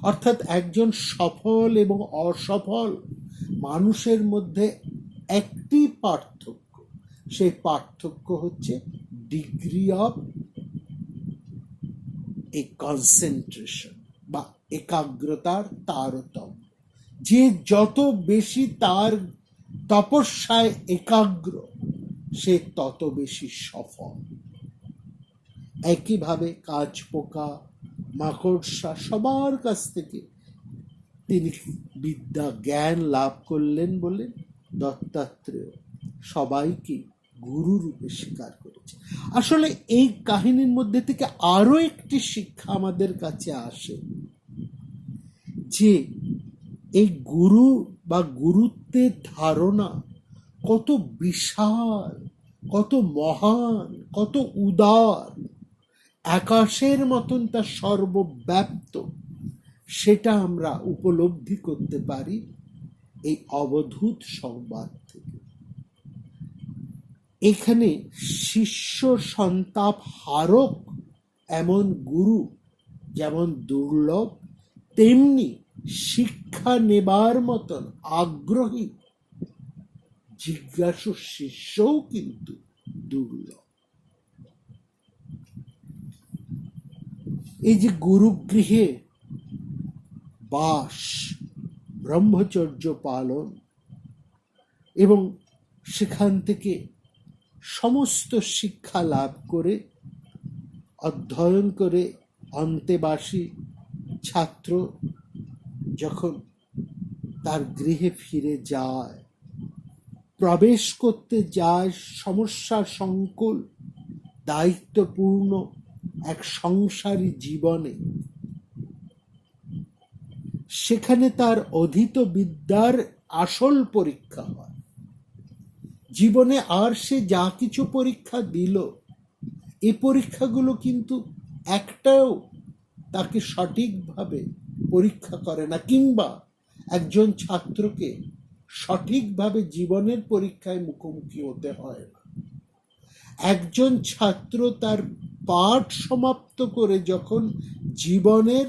অর্থাৎ একজন সফল এবং অসফল মানুষের মধ্যে একটি পার্থক্য, সেই পার্থক্য হচ্ছে ডিগ্রি অফ এ কনসেন্ট্রেশন বা একাগ্রতার তারতম্য। যে যত বেশি তার তপস্যায় একাগ্র, সে তত বেশি সফল। একইভাবে কাঠপোকা, মাকড়সা সবার কাছ থেকে তিনি বিদ্যা জ্ঞান লাভ করলেন বলে দত্তাত্রেয় সবাইকে গুরু রূপে স্বীকার করেছে। আসলে এই কাহিনীর মধ্যে থেকে আরো একটি শিক্ষা আমাদের কাছে আসে, যে এই গুরু বা গুরুত্বের ধারণা কত বিশাল, কত মহান, কত উদার, আকাশের মতন তা সর্বব্যাপ্ত, সেটা আমরা উপলব্ধি করতে পারি এই অবধূত সংবাদ থেকে। এখানে শিষ্য সন্তাপ হারক এমন গুরু যেমন দুর্লভ, তেমনি শিক্ষা নেবার মতন আগ্রহী জিজ্ঞাসু শিষ্যও কিন্তু দুর্লভ। এই যে গুরুগৃহে বাস, ব্রহ্মচর্য পালন এবং সেখান থেকে সমস্ত শিক্ষা লাভ করে অধ্যয়ন করে অন্তেবাসী ছাত্র যখন তার গৃহে ফিরে যায়, প্রবেশ করতে যায় সমস্যা সংকুল দায়িত্বপূর্ণ এক সংসারী জীবনে, সেখানে তার অধীত বিদ্যার আসল পরীক্ষা হয়। জীবনে আর সে যা কিছু পরীক্ষা দিল, এই পরীক্ষাগুলো কিন্তু একটাও তাকে সঠিকভাবে পরীক্ষা করে না, কিংবা একজন ছাত্রকে সঠিকভাবে জীবনের পরীক্ষায় মুখোমুখি হতে হয় না। একজন ছাত্র তার পাঠ সমাপ্ত করে যখন জীবনের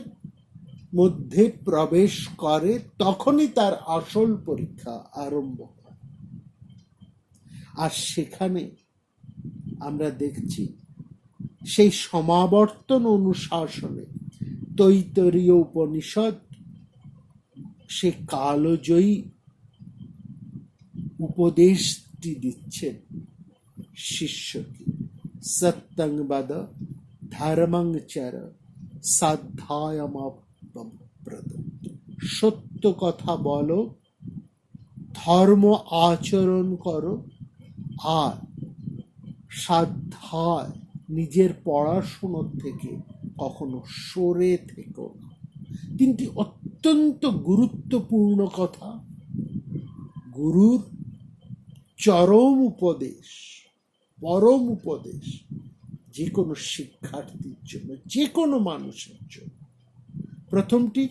মধ্যে প্রবেশ করে, তখনই তার আসল পরীক্ষা আরম্ভ হয়। আর সেখানে আমরা দেখছি সেই সমাবর্তন অনুশাসনে তৈতরীয় উপনিষদ সে কালজয়ী উপদেশটি দিচ্ছেন শিষ্যকে, সত্যং বদ ধর্মং চর সাধ্যায়মপ্রদ। সত্য কথা বলো, ধর্ম আচরণ করো, আর সাধ্যায় নিজের পড়াশোনার থেকে কখনো সরে থেকো না। তিনটি অত্যন্ত গুরুত্বপূর্ণ কথা, গুরুর চরম উপদেশ, পরম উপদেশ যে কোনো শিক্ষার্থীর জন্য, যে কোনো মানুষের জন্য। প্রথমটি,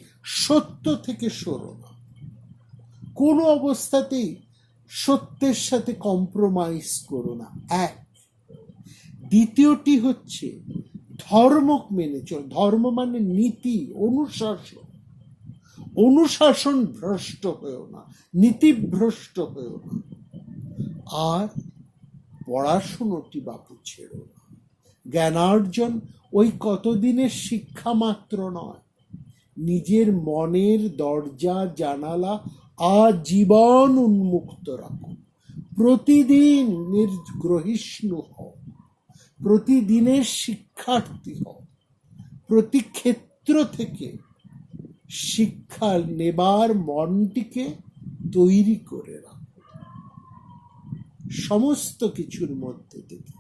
সত্য থেকে সরো না, কোনো অবস্থাতেই সত্যের সাথে কম্প্রোমাইজ করো না। এক। দ্বিতীয়টি হচ্ছে ধর্ম মেনে চল। ধর্ম মানে নীতি, অনুশাসন। অনুশাসন ভ্রষ্ট হয়েও না, নীতিভ্রষ্ট হয়েও না। আর পড়াশুনোটি বাপু ছেড়ো না। জ্ঞানার্জন ওই কতদিনের শিক্ষা মাত্র নয়, নিজের মনের দরজা জানালা আজীবন উন্মুক্ত রাখো। প্রতিদিন গ্রহিষ্ণু হও, প্রতিদিনের শিক্ষার্থী হও, প্রতি ক্ষেত্র থেকে শিক্ষা নেবার মনটিকে তৈরি করে রাখো। সমস্ত কিছুর মধ্যে থেকে,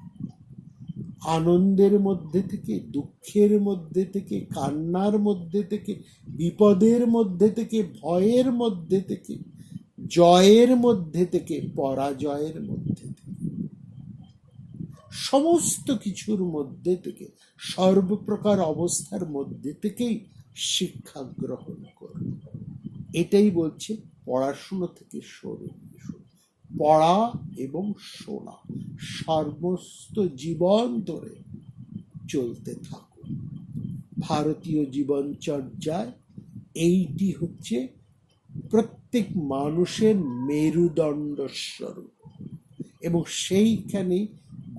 আনন্দের মধ্যে থেকে, দুঃখের মধ্যে থেকে, কান্নার মধ্যে থেকে, বিপদের মধ্যে থেকে, ভয়ের মধ্যে থেকে, জয়ের মধ্যে থেকে, পরাজয়ের মধ্যে থেকে, সমস্ত কিছুর মধ্যে থেকে, সর্বপ্রকার অবস্থার মধ্যে থেকেই শিক্ষা গ্রহণ করো। এটাই বলছে পড়াশুনো থেকে সরে। পড়া এবং শোনা সমস্ত জীবন ধরে চলতে থাকুন। ভারতীয় জীবনচর্যায় এইটি হচ্ছে প্রত্যেক মানুষের মেরুদণ্ড স্বরূপ, এবং সেইখানে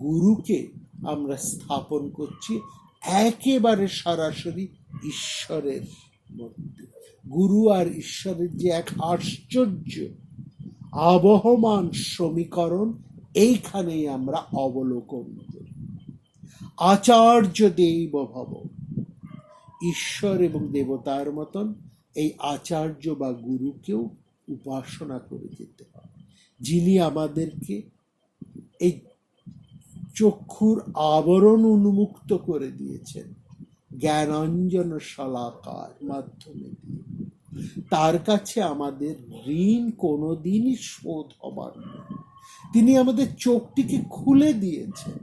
গুরুকে আমরা স্থাপন করছি একেবারে সরাসরি ঈশ্বরের মধ্যে। গুরু আর ঈশ্বরের যে এক আশ্চর্য আবহমান সমীকরণ, এইখানেই আমরা অবলোকন করি। আচার্য দেব ভব, ঈশ্বর এবং দেবতার মতন এই আচার্য বা গুরুকেও উপাসনা করে যেতে হবে, যিনি আমাদেরকে এই চক্ষুর আবরণ উন্মুক্ত করে দিয়েছেন জ্ঞানাঞ্জন শলাকার মাধ্যমে দিয়ে। তার কাছে আমাদের ঋণ কোনোদিনই শোধ হবার নয়। তিনি আমাদের চোখটিকে খুলে দিয়েছেন,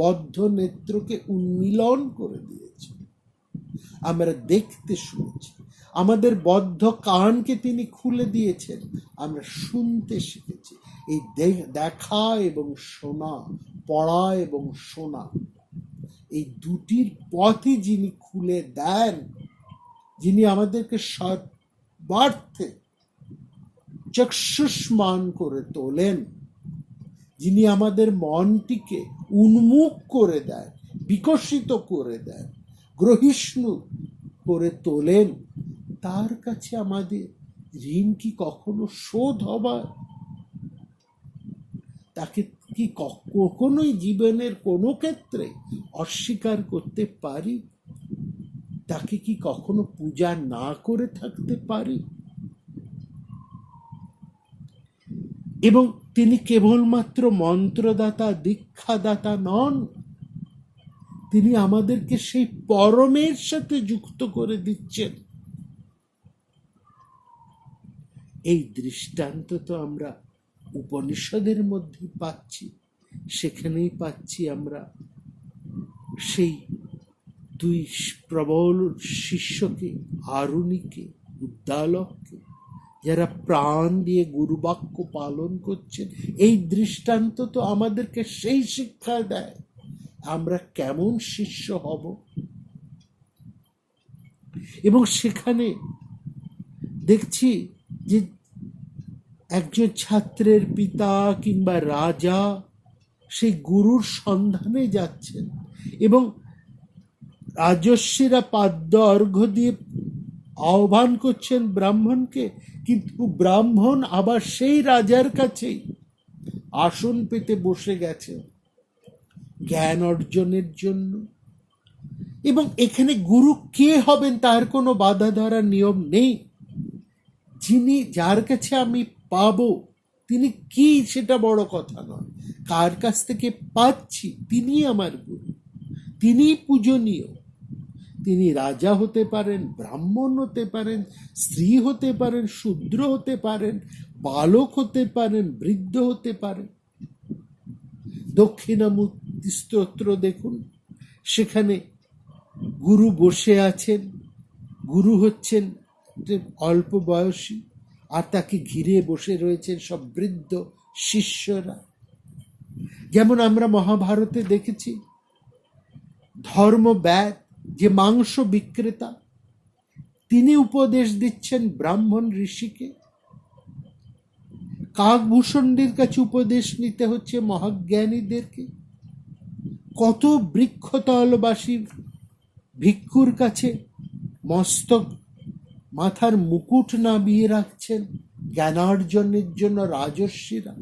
বদ্ধ নেত্রকে উন্মীলন করে দিয়েছেন, আমরা দেখতে শুনেছি। আমাদের বদ্ধ কানকে তিনি খুলে দিয়েছেন, আমরা শুনতে শিখেছি। এই দেখা এবং শোনা, পড়া এবং শোনা, এই দুটির পথই যিনি খুলে দেন, যিনি আমাদেরকে সর্বার্থে চক্ষুষ্মান করে তোলেন, যিনি আমাদের মনটিকে উন্মুখ করে দেন, বিকশিত করে দেন, গ্রহিষ্ণু করে তোলেন, তার কাছে আমাদের ঋণ কি কখনো শোধ হবার? তাকে কি কখনোই জীবনের কোনো ক্ষেত্রে অস্বীকার করতে পারি? তাকে কি কখনো পূজা না করে থাকতে পারি? এবং তিনি কেবলমাত্র মন্ত্রদাতা, দীক্ষাদাতা নন, তিনি আমাদেরকে সেই পরমের সাথে যুক্ত করে দিচ্ছেন। এই দৃষ্টান্ত তো আমরা উপনিষদের মধ্যে পাচ্ছি। সেখানেই পাচ্ছি আমরা সেই দুই প্রবল শিষ্যকে, আরুণীকে, উদ্দালককে, যারা প্রাণ দিয়ে গুরুবাক্য পালন করছেন। এই দৃষ্টান্ত তো আমাদেরকে সেই শিক্ষা দেয় আমরা কেমন শিষ্য হব। এবং সেখানে দেখছি যে একজন ছাত্রের পিতা কিংবা রাজা সেই গুরুর সন্ধানে যাচ্ছেন, এবং রাজস্বীরা পাদ্য অর্ঘ্য দিয়ে আহ্বান করছেন ব্রাহ্মণকে, কিন্তু ব্রাহ্মণ আবার সেই রাজার কাছেই আসন পেতে বসে গেছে জ্ঞান অর্জনের জন্য। এবং এখানে গুরু কে হবেন তার কোনো বাধা ধরার নিয়ম নেই। যিনি, যার কাছে আমি পাবো, তিনি কি সেটা বড় কথা নয়, কার কাছ থেকে পাচ্ছি তিনি আমার গুরু, তিনি পূজনীয়। তিনি রাজা হতে পারেন, ব্রাহ্মণ হতে পারেন, স্ত্রী হতে পারেন, শূদ্র হতে পারেন, বালক হতে পারেন, বৃদ্ধ হতে পারেন। দক্ষিণামূর্তি স্তোত্র দেখুন, সেখানে গুরু বসে আছেন, গুরু হচ্ছেন অল্প বয়সী, আর তাকে ঘিরে বসে রয়েছেন সব বৃদ্ধ শিষ্যরা। যেমন আমরা মহাভারতে দেখেছি ধর্মব্যাদ, যে মাংস বিক্রেতা, তিনি উপদেশ দিচ্ছেন ব্রাহ্মণ ঋষিকে। কাকভূষণের কাছে উপদেশ নিতে হচ্ছে মহাজ্ঞানীদেরকে। কত বৃক্ষতলবাসী ভিক্ষুর কাছে মস্তক, মাথার মুকুট নামিয়ে রাখছেন জ্ঞানার্জনের জন্য রাজর্ষিরা।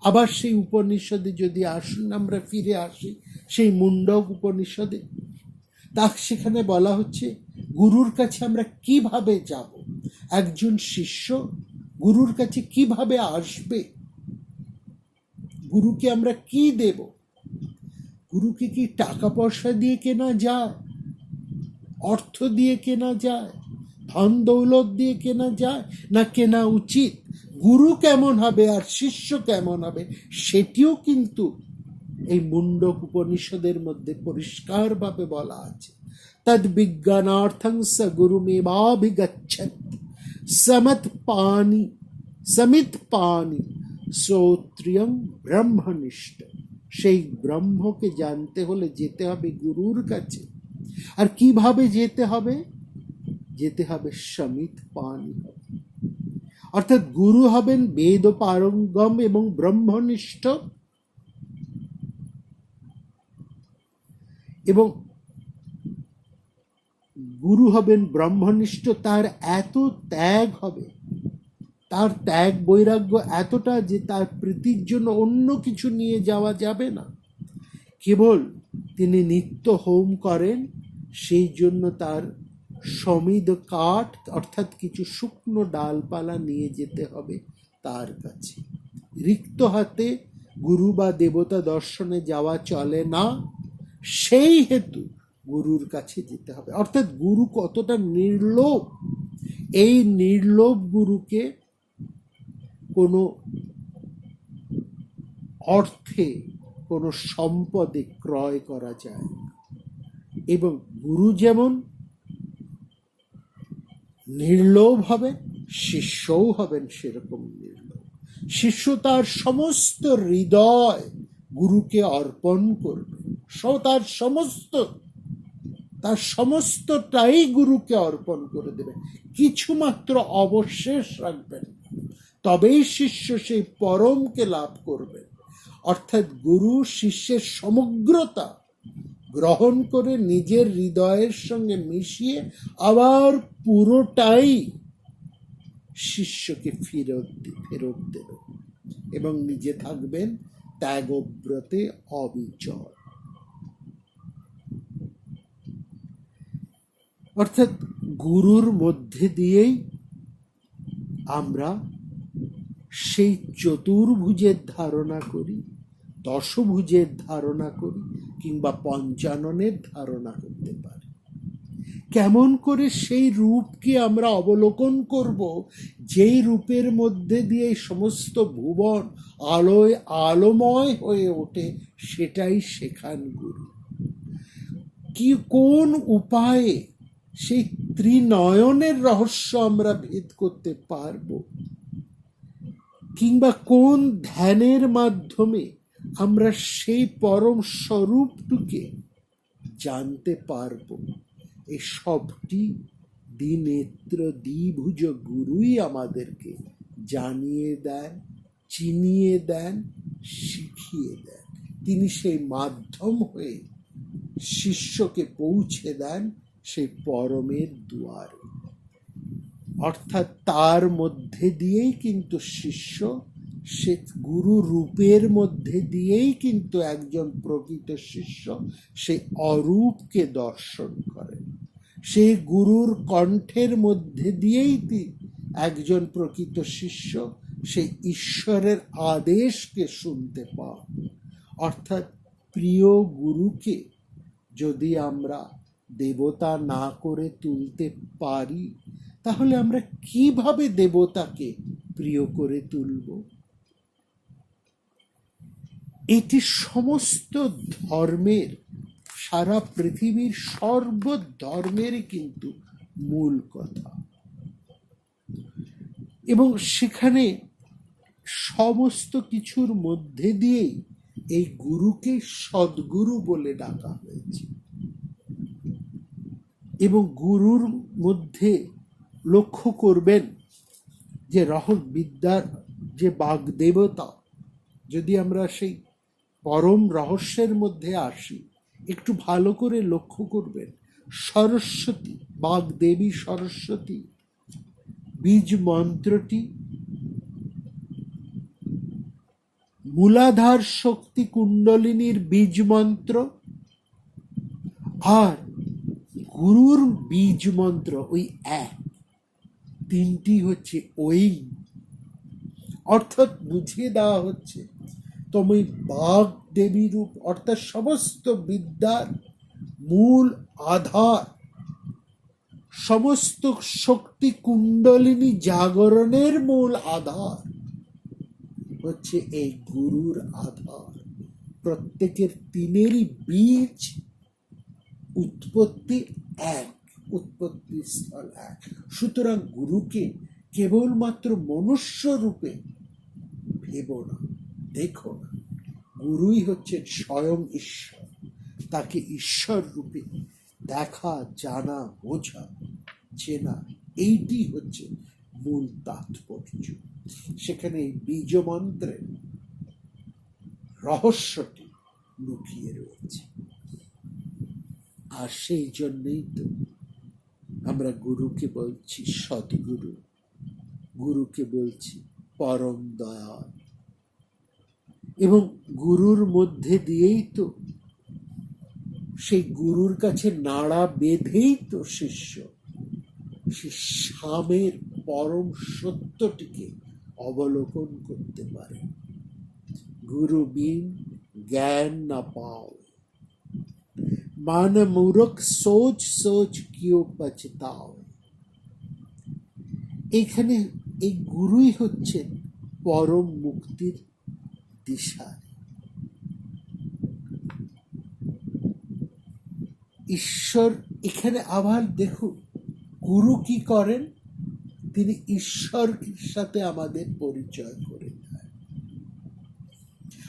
আবার সেই উপনিষদে যদি আসুন, আমরা ফিরে আসি সেই মুন্ডক উপনিষদে, তা সেখানে বলা হচ্ছে গুরুর কাছে আমরা কিভাবে যাব, একজন শিষ্য গুরুর কাছে কিভাবে আসবে, গুরুকে আমরা কি দেব। গুরুকে কি টাকা পয়সা দিয়ে কেনা যায়, অর্থ দিয়ে কেনা যায়, ধন দৌলত দিয়ে কেনা যায়, না কেনা উচিত? গুরু কেমন হবে আর শিষ্য কেমন হবে সেটিও কিন্তু এই মুন্ডক উপনিষদের মধ্যে পরিষ্কারভাবে বলা আছে। তদ বিজ্ঞানার্থং স গুরুমেবাভিগচ্ছেৎ সমিত পানি শ্রোত্রিয়ং ব্রহ্মনিষ্ঠ। সেই ব্রহ্মকে জানতে হলে যেতে হবে গুরুর কাছে। আর কিভাবে যেতে হবে? যেতে হবে সমিত পানি, অর্থাৎ গুরু হবেন বেদ পারঙ্গম এবং ব্রহ্মনিষ্ঠ, এবং গুরু হবেন ব্রহ্মনিষ্ঠ। তার এত ত্যাগ হবে, তার ত্যাগ বৈরাগ্য এতটা যে তার প্রীতির জন্য অন্য কিছু নিয়ে যাওয়া যাবে না। কেবল তিনি নিত্য হোম করেন, সেই জন্য তার সমিদ কাঠ অর্থাৎ কিছু শুকনো ডালপালা নিয়ে যেতে হবে তার কাছে। রিক্ত হাতে গুরু বা দেবতা দর্শনে যাওয়া চলে না, সেই হেতু গুরুর কাছে যেতে হবে। অর্থাৎ গুরু কতটা নির্লোভ, এই নির্লোভ গুরুকে কোনো অর্থে, কোনো সম্পদে ক্রয় করা যায় না। এবং গুরু যেমন নির্লোভ হবেন, শিষ্যও হবেন সেরকম নির্লোভ। শিষ্য তার সমস্ত হৃদয় গুরুকে অর্পণ করবে, তার সমস্তটাই গুরুকে অর্পণ করে দেবে, কিছুমাত্র অবশেষ রাখবেন, তবেই শিষ্য সেই পরমকে লাভ করবে। অর্থাৎ গুরু শিষ্যের সমগ্রতা গ্রহণ করে নিজের হৃদয়ের সঙ্গে মিশিয়ে আবার পুরোটাই শিষ্যকে ফেরত দেবেন, এবং নিজে থাকবেন ত্যাগব্রতে অবিচল। অর্থাৎ গুরুর মধ্যে দিয়েই আমরা সেই চতুর্ভুজের ধারণা করি, দশভুজের ধারণা করি, কিংবা পঞ্চাননের ধারণা করতে পারি। কেমন করে সেই রূপকে আমরা অবলোকন করব, যেই রূপের মধ্যে দিয়ে সমস্ত ভুবন আলোয় আলোময় হয়ে ওঠে, সেটাই শেখান গুরু। কি কোন উপায়ে সেই ত্রিনয়নের রহস্য আমরা ভেদ করতে পারবো, কিংবা কোন ধ্যানের মাধ্যমে আমরা সেই পরম স্বরূপটুকে জানতে পারবো, এই সবটি দ্বিনেত্র দ্বিভুজ গুরুই আমাদেরকে জানিয়ে দেন, চিনিয়ে দেন, শিখিয়ে দেন। তিনি সেই মাধ্যম হয়ে শিষ্যকে পৌঁছে দেন সেই পরমের দুয়ারে। অর্থাৎ তার মধ্যে দিয়েই কিন্তু শিষ্য, সে গুরু রূপের মধ্যে দিয়েই কিন্তু একজন প্রকৃত শিষ্য সেই অরূপকে দর্শন করেন। সেই গুরুর কণ্ঠের মধ্যে দিয়েই একজন প্রকৃত শিষ্য সেই ঈশ্বরের আদেশকে শুনতে পান। অর্থাৎ প্রিয় গুরুকে যদি আমরা দেবতা না করে তুলতে পারি, তাহলে আমরা কিভাবে দেবতাকে প্রিয় করে তুলব? এটি সমস্ত ধর্মের সারা পৃথিবীর সর্বধর্মেরই কিন্তু মূল কথা। এবং সেখানে সমস্ত কিছুর মধ্যে দিয়েই এই গুরুকে সদ্গুরু বলে ডাকা হয়েছে। এবং গুরুর মধ্যে লক্ষ্য করবেন যে বিদ্যার যে বাগদেবতা, যদি আমরা সেই পরম রহস্যের মধ্যে আসি, একটু ভালো করে লক্ষ্য করবেন, সরস্বতী, বাগদেবী সরস্বতী বীজ মন্ত্রটি মূলাধার শক্তি কুণ্ডলিনীর বীজ মন্ত্র, আর গুরুর বীজ মন্ত্র ওই এক, তিনটি হচ্ছে ওই। অর্থাৎ বুঝিয়ে দেওয়া হচ্ছে তুমি বাগ দেবী রূপ, অর্থাৎ সমস্ত বিদ্যার মূল আধার, সমস্ত শক্তি কুণ্ডলিনী জাগরণের মূল আধার হচ্ছে এই গুরুর আধার। প্রত্যেকের তিনেরই বীজ, উৎপত্তি এক, উৎপত্তি স্থল এক। সুতরাং গুরুকে কেবলমাত্র মনুষ্য রূপে ভেবো না, দেখো না, গুরুই হচ্ছেন স্বয়ং ঈশ্বর। তাকে ঈশ্বর রূপে দেখা, জানা, বোঝা, চেনা, এইটি হচ্ছে মূল তাৎপর্য। সেখানে এই বীজ মন্ত্রের রহস্যটি লুকিয়ে রয়েছে। আর সেই জন্যই তো আমরা গুরুকে বলছি সদ্গুরু, গুরুকে বলছি পরম দয়াল। এবং গুরুর মধ্যে দিয়েই তো, সেই গুরুর কাছে নাড়া বেঁধেই তো শিষ্য সে স্বামীর পরম সত্যটিকে অবলোকন করতে পারে। গুরু বিন জ্ঞান না পাও, মান মূরখ সোচ সোচ কিও পছতাও। এখানে এই গুরুই হচ্ছেন পরম মুক্তির দিশা। ঈশ্বর এখানে আবার দেখুন, গুরু কি করেন, তিনি ঈশ্বরের সাথে আমাদের পরিচয় করে দেন।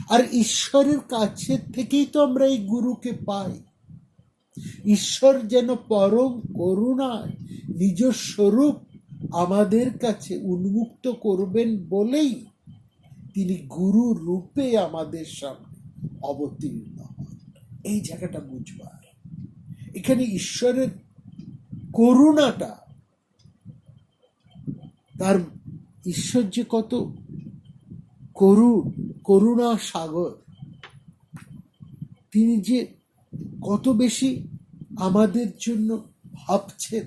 আর ঈশ্বরের কাছে থেকেই তো আমরা এই গুরুকে পাই। ঈশ্বর যেন পরম করুণায় নিজ স্বরূপ আমাদের কাছে উন্মুক্ত করবেন বলেই তিনি গুরু রূপে আমাদের সামনে অবতীর্ণ হন। এই জায়গাটা বুঝবার, এখানে ঈশ্বরের করুণাটা, তার ঈশ্বর যে কত করুণা সাগর, তিনি যে কত বেশি আমাদের জন্য ভাবছেন,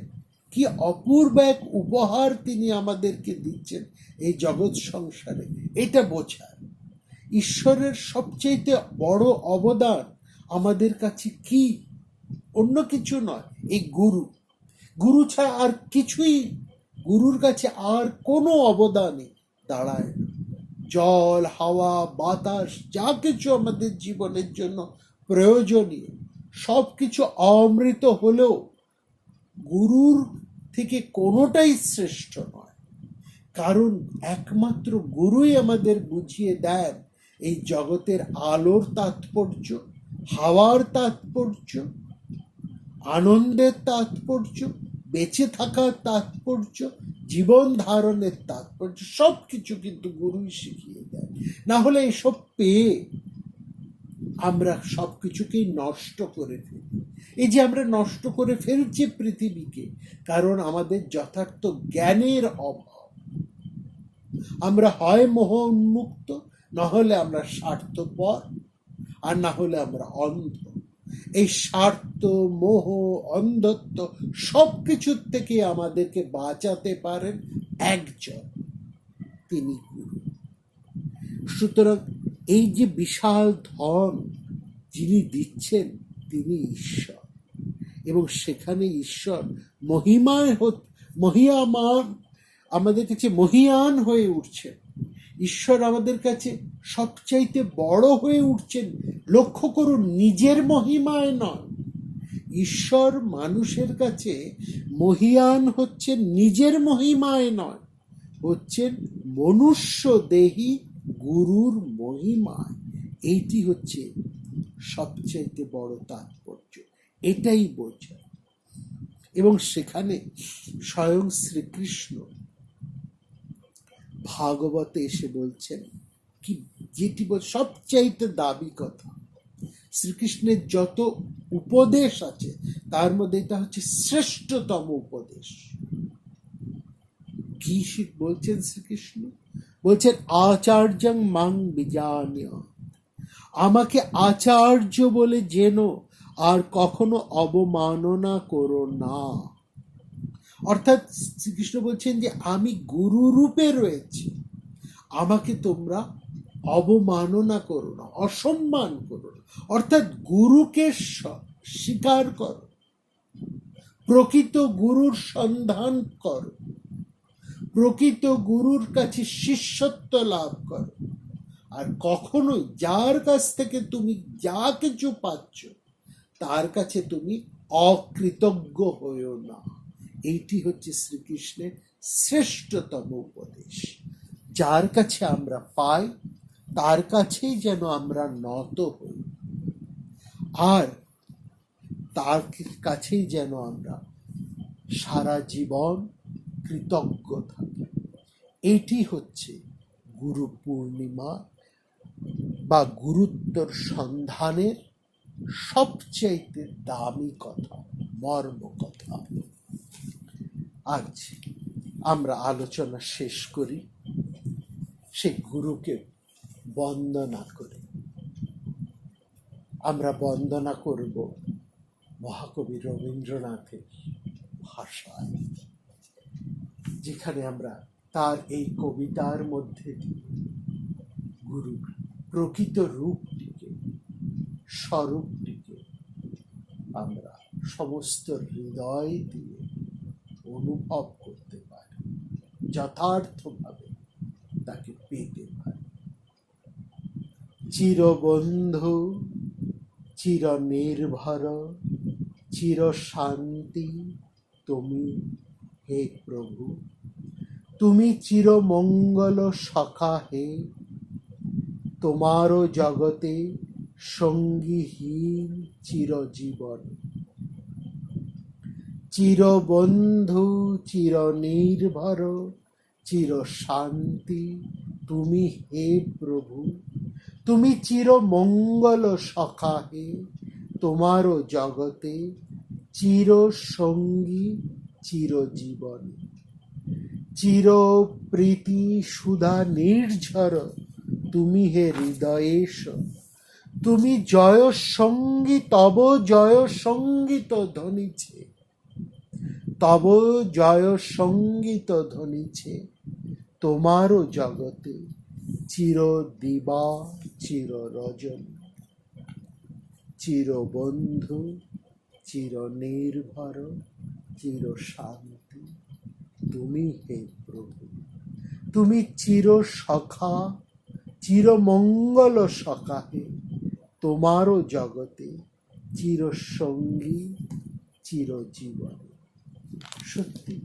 কি অপূর্ব এক উপহার তিনি আমাদেরকে দিচ্ছেন এই জগৎ সংসারে, এটা বোঝার। ঈশ্বরের সবচেয়ে বড় অবদান আমাদের কাছে কি, অন্য কিছু নয়, এই গুরু। গুরু ছাড়া আর কিছুই, গুরুর কাছে আর কোনো অবদানই দাঁড়ায় না। জল, হাওয়া, বাতাস, যা কিছু আমাদের জীবনের জন্য প্রয়োজনীয়, সব কিছু অমৃত হলেও গুরুর থেকে কোনোটাই শ্রেষ্ঠ নয়। কারণ একমাত্র গুরুই আমাদের বুঝিয়ে দেন এই জগতের আলোর তাৎপর্য, হাওয়ার তাৎপর্য, আনন্দের তাৎপর্য, বেঁচে থাকার তাৎপর্য, জীবন ধারণের তাৎপর্য, সব কিছু কিন্তু গুরুই শিখিয়ে দেয়। না হলে এসব পেয়ে আমরা সব কিছুকেই নষ্ট করে ফেলি। এই যে আমরা নষ্ট করে ফেলছি পৃথিবীকে, কারণ আমাদের যথার্থ জ্ঞানের অভাব। আমরা হয় মোহ উন্মুক্ত, না হলে আমরা স্বার্থপর, আর না হলে আমরা অন্ধ। এই স্বার্থ, মোহ, অন্ধত্ব সব কিছুর থেকে আমাদেরকে বাঁচাতে পারেন একজন, তিনি গুরু। সুতরাং এই যে বিশাল ধন যিনি দিচ্ছেন, তিনি ঈশ্বর। এবং সেখানে ঈশ্বর মহিয়ামান আমাদের কাছে মহিয়ান হয়ে উঠছেন। ঈশ্বর আমাদের কাছে সবচাইতে বড় হয়ে উঠছেন। লক্ষ্য করুন, নিজের মহিমায় নয়, ঈশ্বর মানুষের কাছে মহিয়ান হচ্ছে নিজের মহিমায় নয়, হচ্ছেন মনুষ্য দেহী গুরুর মহিমায়। এইটি হচ্ছে সবচাইতে বড় তাৎপর্য, এটাই বোঝায়। এবং সেখানে স্বয়ং শ্রীকৃষ্ণ ভাগবতে এসে বলছেন কি, যেটি সবচাইতে দাবি কথা, শ্রীকৃষ্ণের যত উপদেশ আছে তার মধ্যে এটা হচ্ছে শ্রেষ্ঠতম উপদেশ। কি বলছেন শ্রীকৃষ্ণ? বলছেন আচার্যং মাং বিজানীয়, আমাকে আচার্য বলে জেনো, আর কখনো অবমাননা করো না। অর্থাৎ শ্রীকৃষ্ণ বলছেন যে আমি গুরু রূপে রয়েছি, আমাকে তোমরা অবমাননা করো না, অসম্মান করো না। অর্থাৎ গুরুকে স্বীকার করো, প্রকৃত গুরুর সন্ধান করো, প্রকৃত গুরুর কাছে শিষ্যত্ব লাভ করো। আর কখনোই যার কাছ থেকে তুমি যা কিছু পাচ্ছ তার কাছে তুমি অকৃতজ্ঞ হইও না। এইটি হচ্ছে শ্রীকৃষ্ণের শ্রেষ্ঠতম উপদেশ। যার কাছে আমরা পাই তার কাছেই যেন আমরা নত হই, আর তার কাছেই যেন আমরা সারা জীবন কৃতজ্ঞ থাকি। এটি হচ্ছে গুরু পূর্ণিমা বা গুরুত্বর সন্ধানের সবচাইতে দামি কথা, মর্ম কথা। আজ আমরা আলোচনা শেষ করি সেই গুরুকে বন্দনা করে। আমরা বন্দনা করব মহাকবি রবীন্দ্রনাথের ভাষায়, যেখানে আমরা তার এই কবিতার মধ্যে গুরুর প্রকৃত রূপটিকে, স্বরূপটিকে আমরা সমস্ত হৃদয় দিয়ে অনুভব করতে পারি, যথার্থভাবে তাকে পেতে পারি। চিরবন্ধু, চির নির্ভর, চির শান্তি তুমি হে প্রভু, তুমি চির মঙ্গল সখা হে, তোমারও জগতে সঙ্গীহীন চিরজীবন। চিরবন্ধু, চির নির্ভর, চির শান্তি তুমি হে প্রভু, তুমি চির মঙ্গল সখা হে, তোমারও জগতে চির সঙ্গী চিরজীবন। চির প্রীতি সুধা নির্ঝর তুমি হে হৃদয়েশ, তুমি জয় সঙ্গী, তব জয় সঙ্গীত ধ্বনিছে, তব জয় সঙ্গীত ধ্বনিছে, তোমারও জগতে চির দিবা চির রজনী। চির বন্ধু, চির নির্ভর, চির শান্তি তুমি হে প্রভু, তুমি চির সখা, চির মঙ্গল সখা হে, তোমারও জগতে চির সঙ্গী চিরজীবন। সত্যি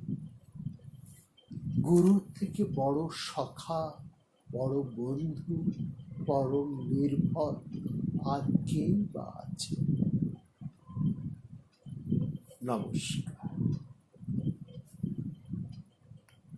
গুরুর থেকে বড় সখা, বড় বন্ধু, পরম নির্ভর আর কেই বা আছে? নমস্কার।